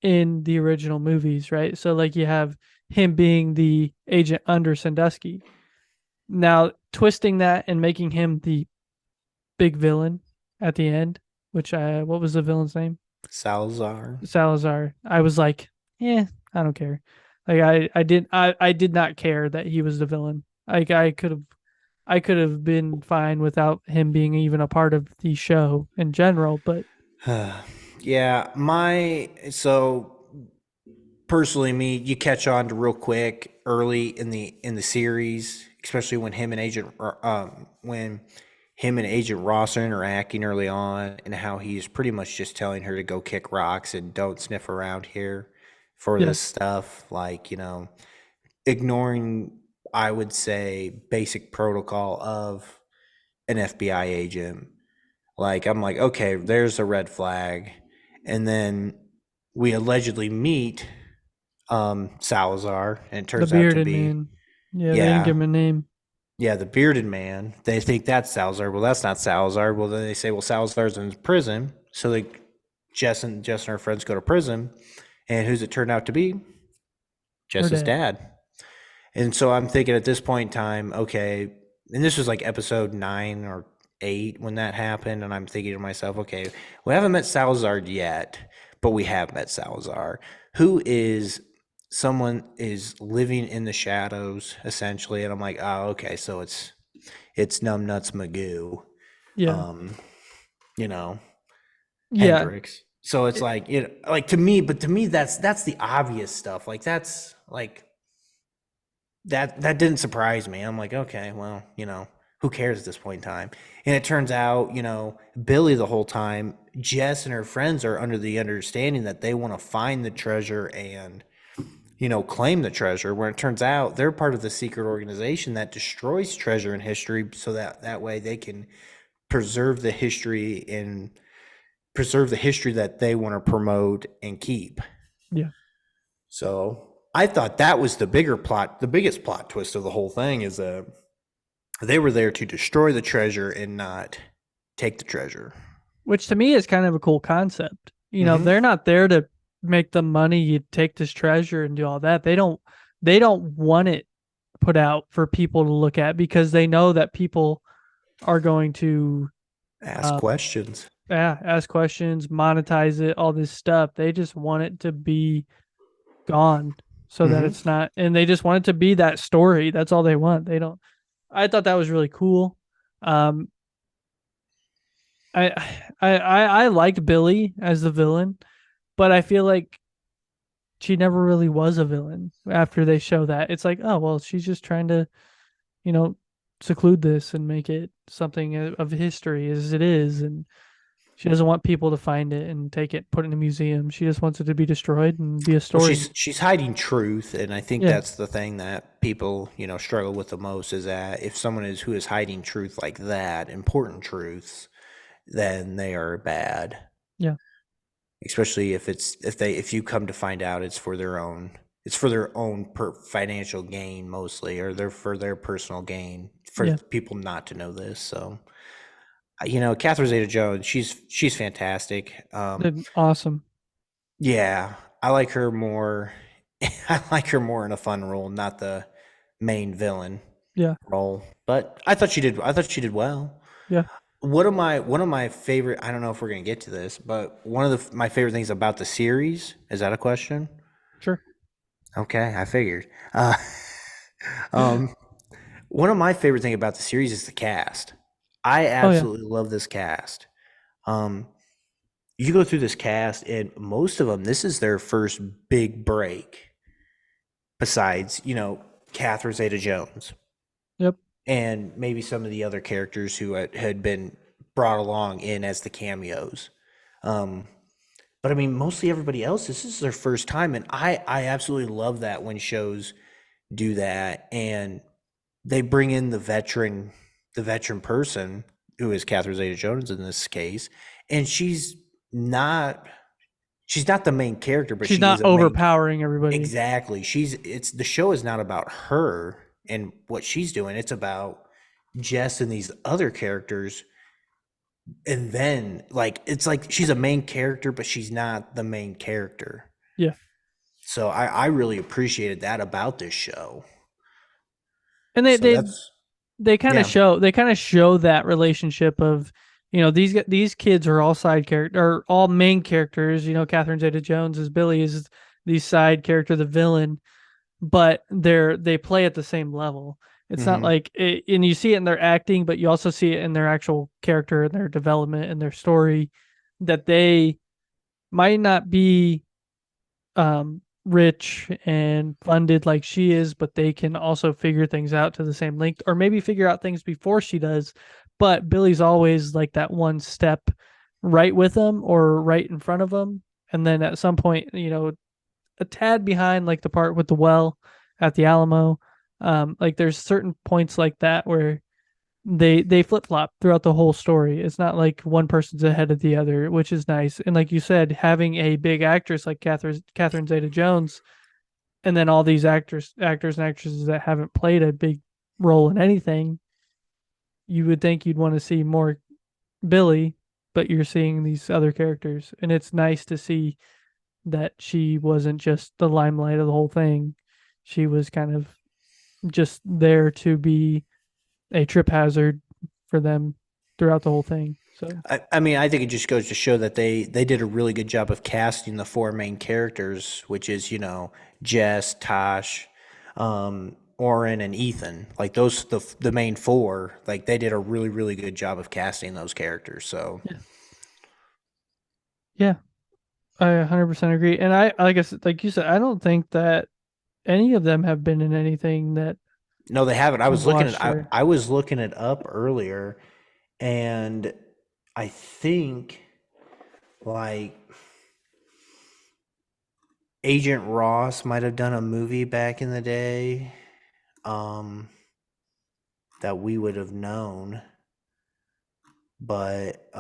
in the original movies, right? So like you have him being the agent under Sandusky. Now twisting that and making him the big villain at the end, which what was the villain's name? Salazar. I was like, I don't care. Like I did not care that he was the villain. Like I could have been fine without him being even a part of the show in general, but yeah, so personally, you catch on to real quick early in the series, especially when him and Agent Ross are interacting early on, and how he's pretty much just telling her to go kick rocks and don't sniff around here for this stuff, like, ignoring, I would say, basic protocol of an FBI agent. Like, I'm like, okay, there's a red flag. And then we allegedly meet Salazar, and it turns the out bearded to be man. Yeah, they didn't give him a name. Yeah, the bearded man. They think that's Salazar. Well, that's not Salazar. Well, then they say, well, Salazar's in prison. So Jess and her friends go to prison. And who's it turned out to be? Jess's dad. And so I'm thinking at this point in time, okay, and this was like episode 9 or 8 when that happened. And I'm thinking to myself, okay, we haven't met Salazar yet, but we have met Salazar, who is someone is living in the shadows, essentially. And I'm like, oh, okay, so it's Numbnuts Magoo. Yeah. Hendrix. So it's like, to me, that's the obvious stuff. Like, that's like, that didn't surprise me. I'm like, okay, well, who cares at this point in time? And it turns out, Billy the whole time, Jess and her friends are under the understanding that they want to find the treasure and, claim the treasure, where it turns out they're part of the secret organization that destroys treasure and history, so that way they can preserve the history that they want to promote and keep. Yeah. So I thought that was the biggest plot twist of the whole thing, is that they were there to destroy the treasure and not take the treasure. Which to me is kind of a cool concept. You know, Mhm. they're not there to make the money. You take this treasure and do all that. They don't want it put out for people to look at because they know that people are going to Ask questions. ask questions, monetize it, all this stuff. They just want it to be gone so that Mhm. it's not, and they just want it to be that story. That's all they want. They don't. I thought that was really cool. Um, I I liked Billy as the villain, but I feel like she never really was a villain after they show that. It's like, oh well, she's just trying to, you know, seclude this and make it something of history as it is, and she doesn't want people to find it and take it, put it in a museum. She just wants it to be destroyed and be a Well, story. she's hiding truth, and I think Yeah. that's the thing that people, struggle with the most is that if someone is who is hiding truth like that, important truths, then they are bad. Yeah. Especially if you come to find out it's for their own financial gain mostly, or for their personal gain for Yeah. people not to know this. So, Catherine Zeta-Jones, she's fantastic. Awesome. Yeah, I like her more. I like her more in a fun role, not the main villain Yeah. role. But I thought she did. I thought she did well. Yeah. One of my favorite. I don't know if we're gonna get to this, but one of my favorite things about the series is that a question? Sure. Okay, I figured. Um, one of my favorite thing about the series is the cast. I Oh yeah. absolutely love this cast. Um, you go through this cast, and most of them, this is their first big break. Besides, Catherine Zeta-Jones Yep. and maybe some of the other characters who had been brought along in as the cameos. Um, but I mean, mostly everybody else, this is their first time, and I absolutely love that when shows do that and they bring in the veteran person who is Catherine Zeta-Jones in this case, and she's not the main character, but She's she is not a main. overpowering everybody. Exactly. The show is not about her and what she's doing. It's about Jess and these other characters. And then it's like she's a main character, but she's not the main character. Yeah. So I really appreciated that about this show. And So they that's they kind yeah. of show that relationship of, these kids are all side character or all main characters. Catherine Zeta-Jones as Billy is the side character, the villain, but they play at the same level. It's not Mhm. like and you see it in their acting, but you also see it in their actual character and their development and their story, that they might not be rich and funded like she is, but they can also figure things out to the same length, or maybe figure out things before she does. But Billy's always like that one step right with them or right in front of them, and then at some point, a tad behind, like the part with the well at the Alamo. Like there's certain points like that where they flip flop throughout the whole story. It's not like one person's ahead of the other, which is nice. And like you said, having a big actress like Catherine Zeta-Jones, and then all these actors and actresses that haven't played a big role in anything, you would think you'd want to see more Billy, but you're seeing these other characters, and it's nice to see that she wasn't just the limelight of the whole thing. She was kind of just there to be a trip hazard for them throughout the whole thing. So I mean, I think it just goes to show that they did a really good job of casting the four main characters, which is, Jess, Tosh, Oren, and Ethan. Like those, the main four, like they did a really, really good job of casting those characters. So yeah, I 100% agree. And like I said, like you said, I don't think that any of them have been in anything that no, they haven't. I've watched her. I was looking it up earlier, and I think like Agent Ross might have done a movie back in the day, um, that we would have known. But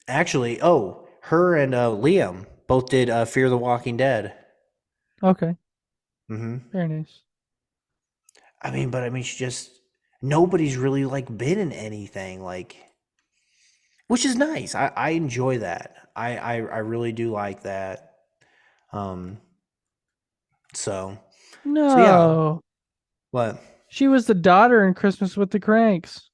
actually, her and Liam both did Fear the Walking Dead. Okay, Hmm. very nice. I mean, she just nobody's really like been in anything like which is nice. I enjoy that. I really do like that. Um, so yeah. No, What? she was the daughter in Christmas with the Cranks,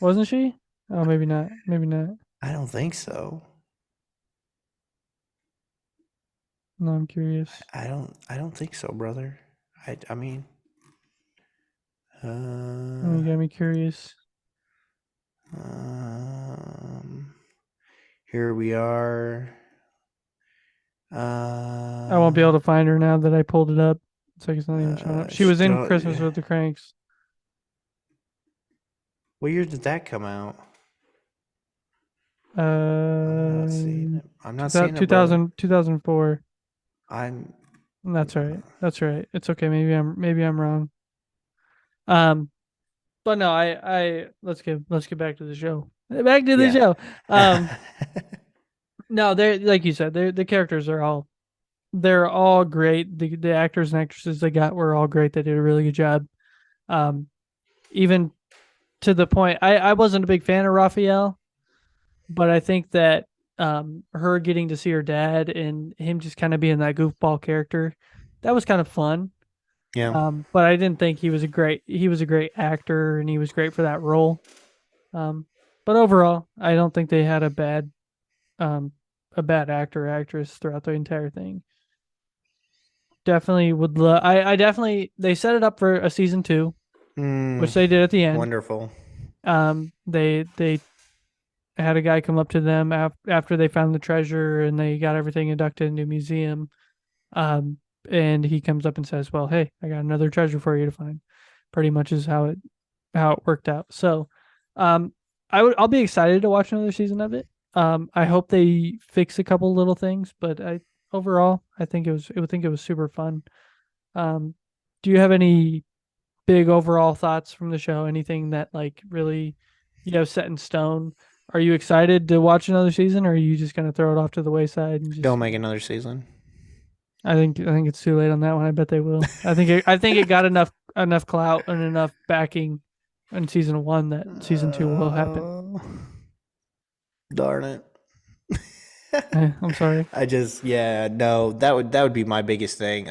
wasn't she? Oh, maybe not. Maybe not. I don't think so. No, I'm curious. I don't think so, brother. I mean, You got me curious. um, here we are. I won't be able to find her now that I pulled it up. It's like it's not even showing up. She was in Christmas with the Cranks. What year did that come out? Uh, I'm not seeing it. I'm not seeing it, brother. 2004. I'm. That's right. That's right. It's okay. Maybe I'm wrong. But no, I let's get back to the show. Back to the Yeah. show. No, they're like you said, the characters are they're all great. The actors and actresses they got were all great. They did a really good job. Even to the point I wasn't a big fan of Raphael, but I think that her getting to see her dad and him just kind of being that goofball character, that was kind of fun. Yeah. But I didn't think he was a great actor and he was great for that role. But overall, I don't think they had a bad actor or actress throughout the entire thing. Definitely would love. I definitely they set it up for a season 2, which they did at the end. Wonderful. They had a guy come up to them after they found the treasure and they got everything inducted into a museum. And he comes up and says, "Well, hey, I got another treasure for you to find." Pretty much is how it worked out. So, I'll be excited to watch another season of it. I hope they fix a couple little things, but overall I think it was super fun. Do you have any big overall thoughts from the show? Anything that like really set in stone? Are you excited to watch another season, or are you just gonna throw it off to the wayside and just Don't make another season. I think it's too late on that one. I bet they will. I think it got enough clout and enough backing in season 1 that season 2 will happen. Darn it. I'm sorry. That would be my biggest thing.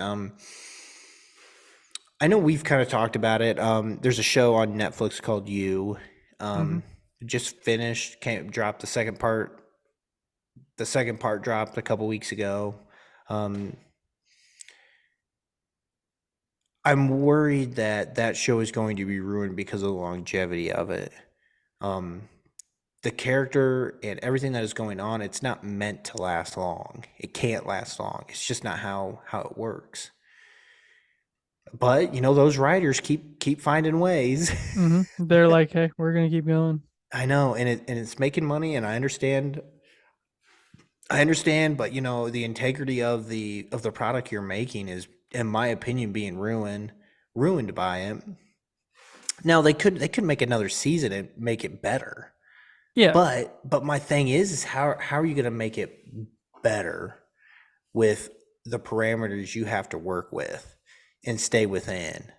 I know we've kind of talked about it. There's a show on Netflix called You. Just finished, dropped the second part. The second part dropped a couple weeks ago. I'm worried that show is going to be ruined because of the longevity of it. The character and everything that is going on, it's not meant to last long. It can't last long. It's just not how it works. But those writers keep finding ways. They're like, hey, we're gonna keep going. I know, and it's making money, and I understand. But the integrity of the product you're making is, in my opinion, being ruined by it. Now they could make another season and make it better. Yeah. But my thing is how are you going to make it better with the parameters you have to work with and stay within?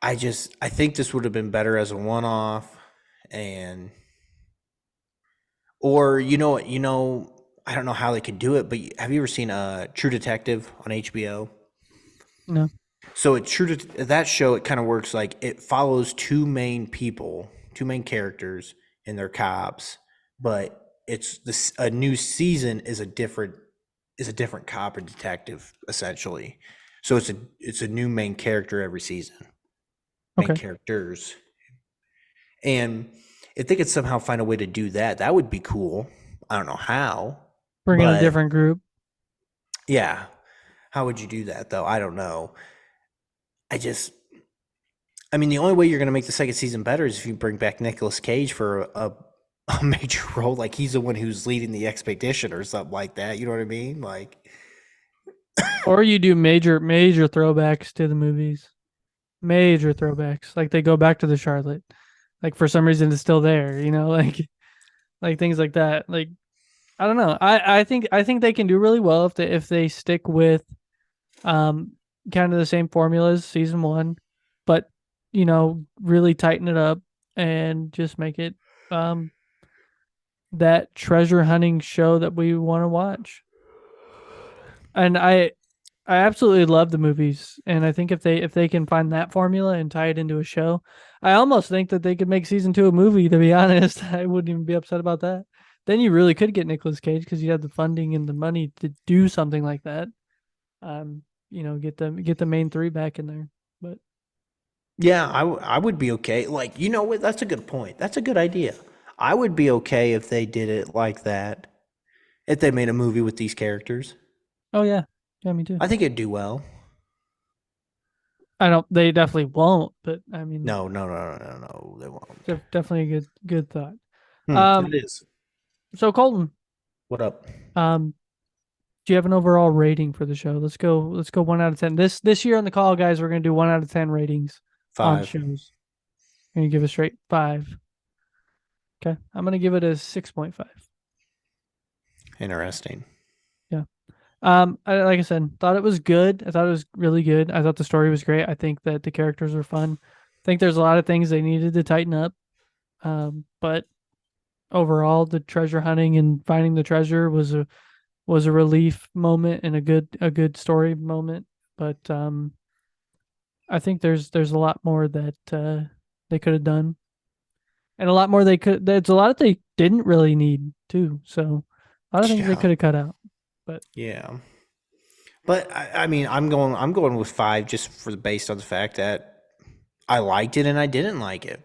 I think this would have been better as a one-off, or I don't know how they could do it, but have you ever seen True Detective on HBO? No. So that show, it kind of works like it follows two main characters, and they're cops, but a new season is a different cop or detective essentially. So it's a new main character every season. Main characters. And if they could somehow find a way to do that, that would be cool. I don't know how. Bring in a different group. Yeah. How would you do that though? I don't know. The only way you're going to make the second season better is if you bring back Nicolas Cage for a major role, like he's the one who's leading the expedition or something like that. You know what I mean? Like, or you do major throwbacks to the movies. Major throwbacks, like they go back to the Charlotte, like for some reason it's still there. Like things like that. Like I don't know. I think they can do really well if they stick with kind of the same formula as season 1, but really tighten it up and just make it that treasure hunting show that we want to watch. And I absolutely love the movies, and I think if they can find that formula and tie it into a show, I almost think that they could make season 2 a movie. To be honest, I wouldn't even be upset about that. Then you really could get Nicolas Cage because you have the funding and the money to do something like that. Get the main three back in there. But Yeah, I would be okay. Like, you know what? That's a good point. That's a good idea. I would be okay if they did it like that. If they made a movie with these characters, oh yeah, me too. I think it'd do well. I don't. They definitely won't. But I mean, No, they won't. definitely a good thought. It is. So Colton, What up? do you have an overall rating for the show? Let's go 1 out of 10. This year on the call, guys, we're gonna do 1 out of 10 ratings on 5. shows. Gonna give a straight 5. Okay, I'm gonna give it a 6.5. Interesting. Yeah. Like I said, thought it was good. I thought it was really good. I thought the story was great. I think that the characters were fun. I think there's a lot of things they needed to tighten up. But overall, the treasure hunting and finding the treasure was a relief moment and a good story moment. But I think there's a lot more that they could have done, and a lot more there's a lot that they didn't really need too. So a lot of things they could have cut out. But yeah, but I mean, I'm going with 5 just based on the fact that I liked it and I didn't like it,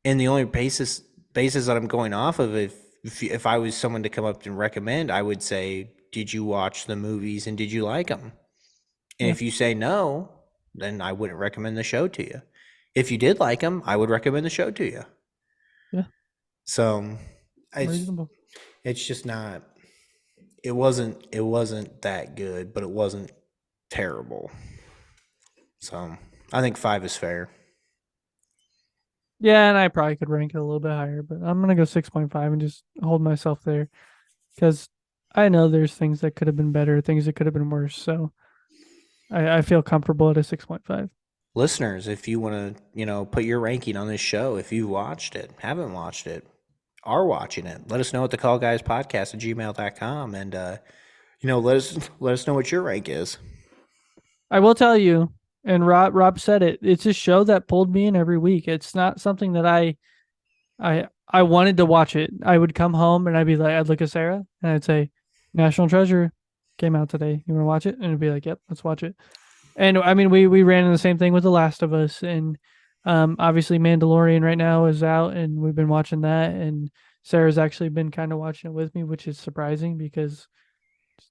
and the only basis that I'm going off of, if I was someone to come up and recommend, I would say, did you watch the movies and did you like them? And if you say no, then I wouldn't recommend the show to you. If you did like them, I would recommend the show to you. Yeah. So reasonable. It's just not. It wasn't that good, but it wasn't terrible. So I think 5 is fair. Yeah, and I probably could rank it a little bit higher, but I'm gonna go 6.5 and just hold myself there because I know there's things that could have been better, things that could have been worse. So I feel comfortable at a 6.5. Listeners, if you want to, put your ranking on this show, if you watched it, haven't watched it, are watching it, let us know at thecallguyspodcast at gmail.com, and let us know what your rank is. I will tell you, and Rob said it. It's a show that pulled me in every week. It's not something that I wanted to watch it. I would come home and I'd look at Sarah and I'd say, National Treasure came out today. You want to watch it? And it'd be like, yep, let's watch it. And I mean, we ran in the same thing with The Last of Us, and obviously Mandalorian right now is out, and we've been watching that. And Sarah's actually been kind of watching it with me, which is surprising because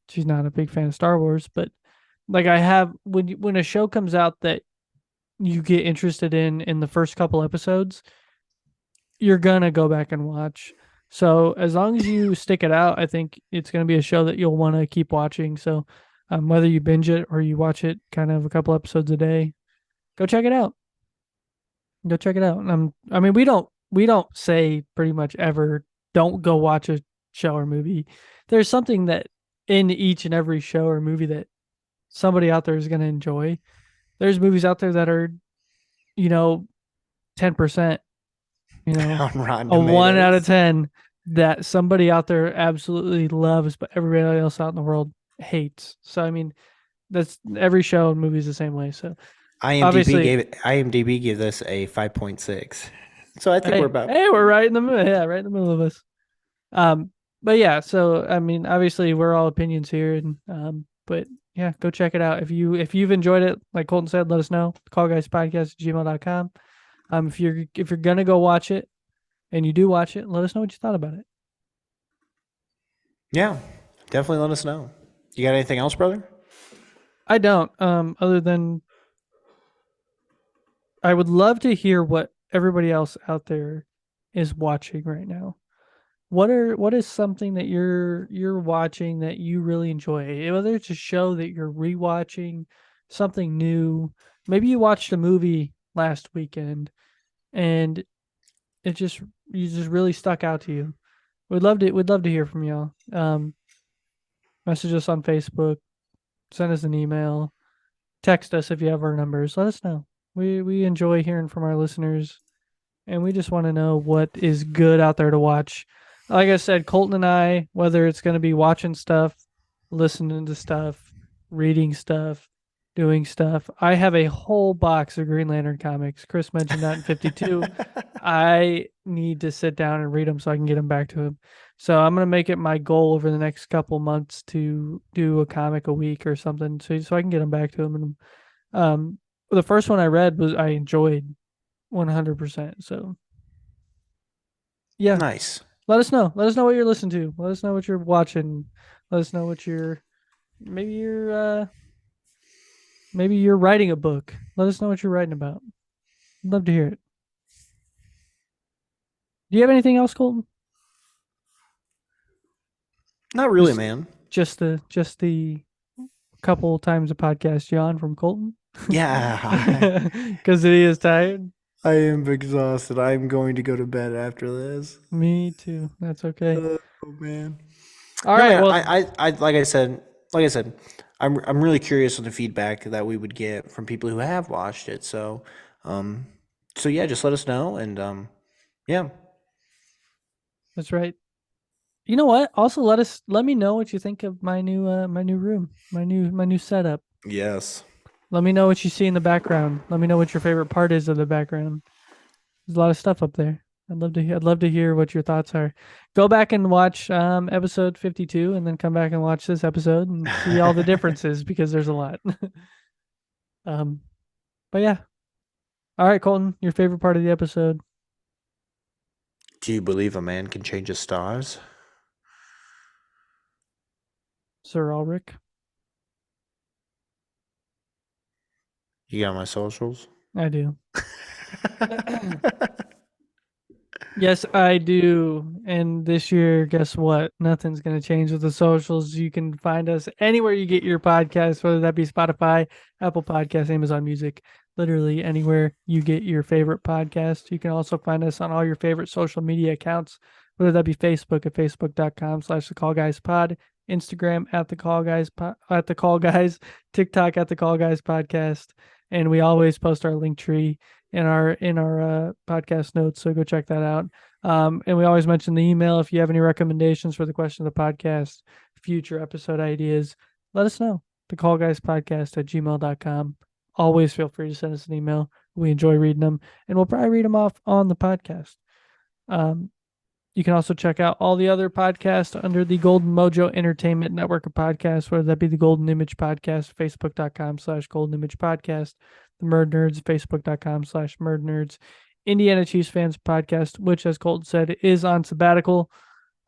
she's not a big fan of Star Wars. But like I have, when a show comes out that you get interested in the first couple episodes, you're gonna go back and watch. So as long as you stick it out, I think it's gonna be a show that you'll want to keep watching. So whether you binge it or you watch it kind of a couple episodes a day, go check it out. Go check it out. I mean, we don't say pretty much ever don't go watch a show or movie. There's something that in each and every show or movie that somebody out there is going to enjoy. There's movies out there that are, 10%, a 1 out of 10 that somebody out there absolutely loves, but everybody else out in the world hates. So I mean, that's every show and movie is the same way. So IMDb gave this a 5.6. So I think we're right in the middle. Yeah, right in the middle of us. But yeah, so I mean, obviously we're all opinions here, and but yeah, go check it out. If you've enjoyed it, like Colton said, let us know. Callguyspodcast@gmail.com. If you're gonna go watch it, and you do watch it, let us know what you thought about it. Yeah, definitely let us know. You got anything else, brother? I don't. Other than I would love to hear what everybody else out there is watching right now. What is something that you're watching that you really enjoy? Whether it's a show that you're rewatching, something new. Maybe you watched a movie last weekend and you just really stuck out to you. We'd love to hear from y'all. Message us on Facebook, send us an email, text us if you have our numbers. Let us know. We enjoy hearing from our listeners. and we just want to know what is good out there to watch. Like I said, Colton and I, whether it's going to be watching stuff, listening to stuff, reading stuff, doing stuff. I have a whole box of Green Lantern comics. Chris mentioned that in 52. I need to sit down and read them so I can get them back to him. So I'm going to make it my goal over the next couple months to do a comic a week or something so I can get them back to him. And the first one I read I enjoyed 100%. So yeah, Nice. let us know. Let us know what you're listening to. Let us know what you're watching. Let us know what maybe you're writing a book. Let us know what you're writing about. I'd love to hear it. Do you have anything else, Colton? Not really, Just- man. Just the couple times a podcast yawn from Colton? Yeah. Because he is tired. I am exhausted. I'm going to go to bed after this. Me too. That's okay. Oh man. All No, right. man, Well, I like I said, I'm really curious on the feedback that we would get from people who have watched it. So yeah, just let us know, and yeah. that's right. You know what? Also, let me know what you think of my new room, my new setup. Yes. Let me know what you see in the background. Let me know what your favorite part is of the background. There's a lot of stuff up there. I'd love to hear what your thoughts are. Go back and watch episode 52 and then come back and watch this episode and see all the differences because there's a lot. But yeah. All right, Colton, your favorite part of the episode. Do you believe a man can change his stars? Sir Ulrich. You got my socials? I do. Yes, I do. And this year, guess what? Nothing's going to change with the socials. You can find us anywhere you get your podcasts, whether that be Spotify, Apple Podcasts, Amazon Music, literally anywhere you get your favorite podcast. You can also find us on all your favorite social media accounts, whether that be Facebook at facebook.com/thecallguyspod, Instagram at the Call Guys, TikTok at the Call Guys Podcast. And we always post our link tree in our podcast notes, so go check that out. And we always mention the email. If you have any recommendations for the question of the podcast, future episode ideas, let us know. thecallguyspodcast@gmail.com. Always feel free to send us an email. We enjoy reading them, and we'll probably read them off on the podcast. You can also check out all the other podcasts under the Golden Mojo Entertainment Network of podcasts, whether that be the Golden Image Podcast, facebook.com/Golden Image Podcast, the Murdnerds, facebook.com/Murdnerds, Indiana Chiefs Fans Podcast, which, as Colton said, is on sabbatical,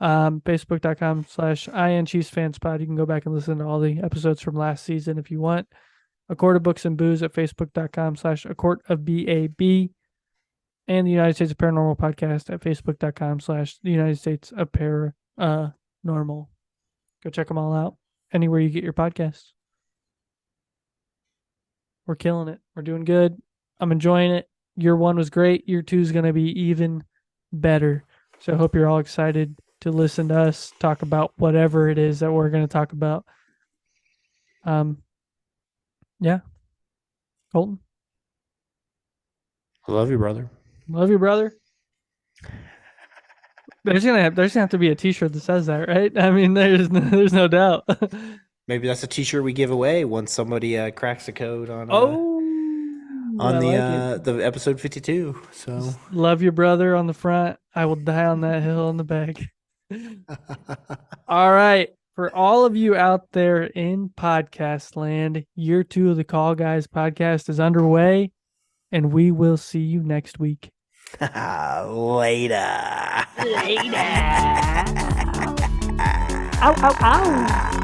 facebook.com/IN Chiefs Fans Pod. You can go back and listen to all the episodes from last season if you want. A Quart of Books and Booze at facebook.com/A Quart of BAB. And the United States of Paranormal Podcast at facebook.com/the United States of Paranormal. Go check them all out anywhere you get your podcasts. We're killing it. We're doing good. I'm enjoying it. Year 1 was great. Year 2 is going to be even better. So I hope you're all excited to listen to us talk about whatever it is that we're going to talk about. Yeah. Colton? I love you, brother. Love you, brother. There's gonna have to be a T-shirt that says that, right? I mean, there's no doubt. Maybe that's a T-shirt we give away once somebody cracks the code on I like it. the episode 52. So Love your brother on the front. I will die on that hill on the back. All right, for all of you out there in podcast land, year 2 of the Call Guys podcast is underway, and we will see you next week. later. Ow, ow, ow.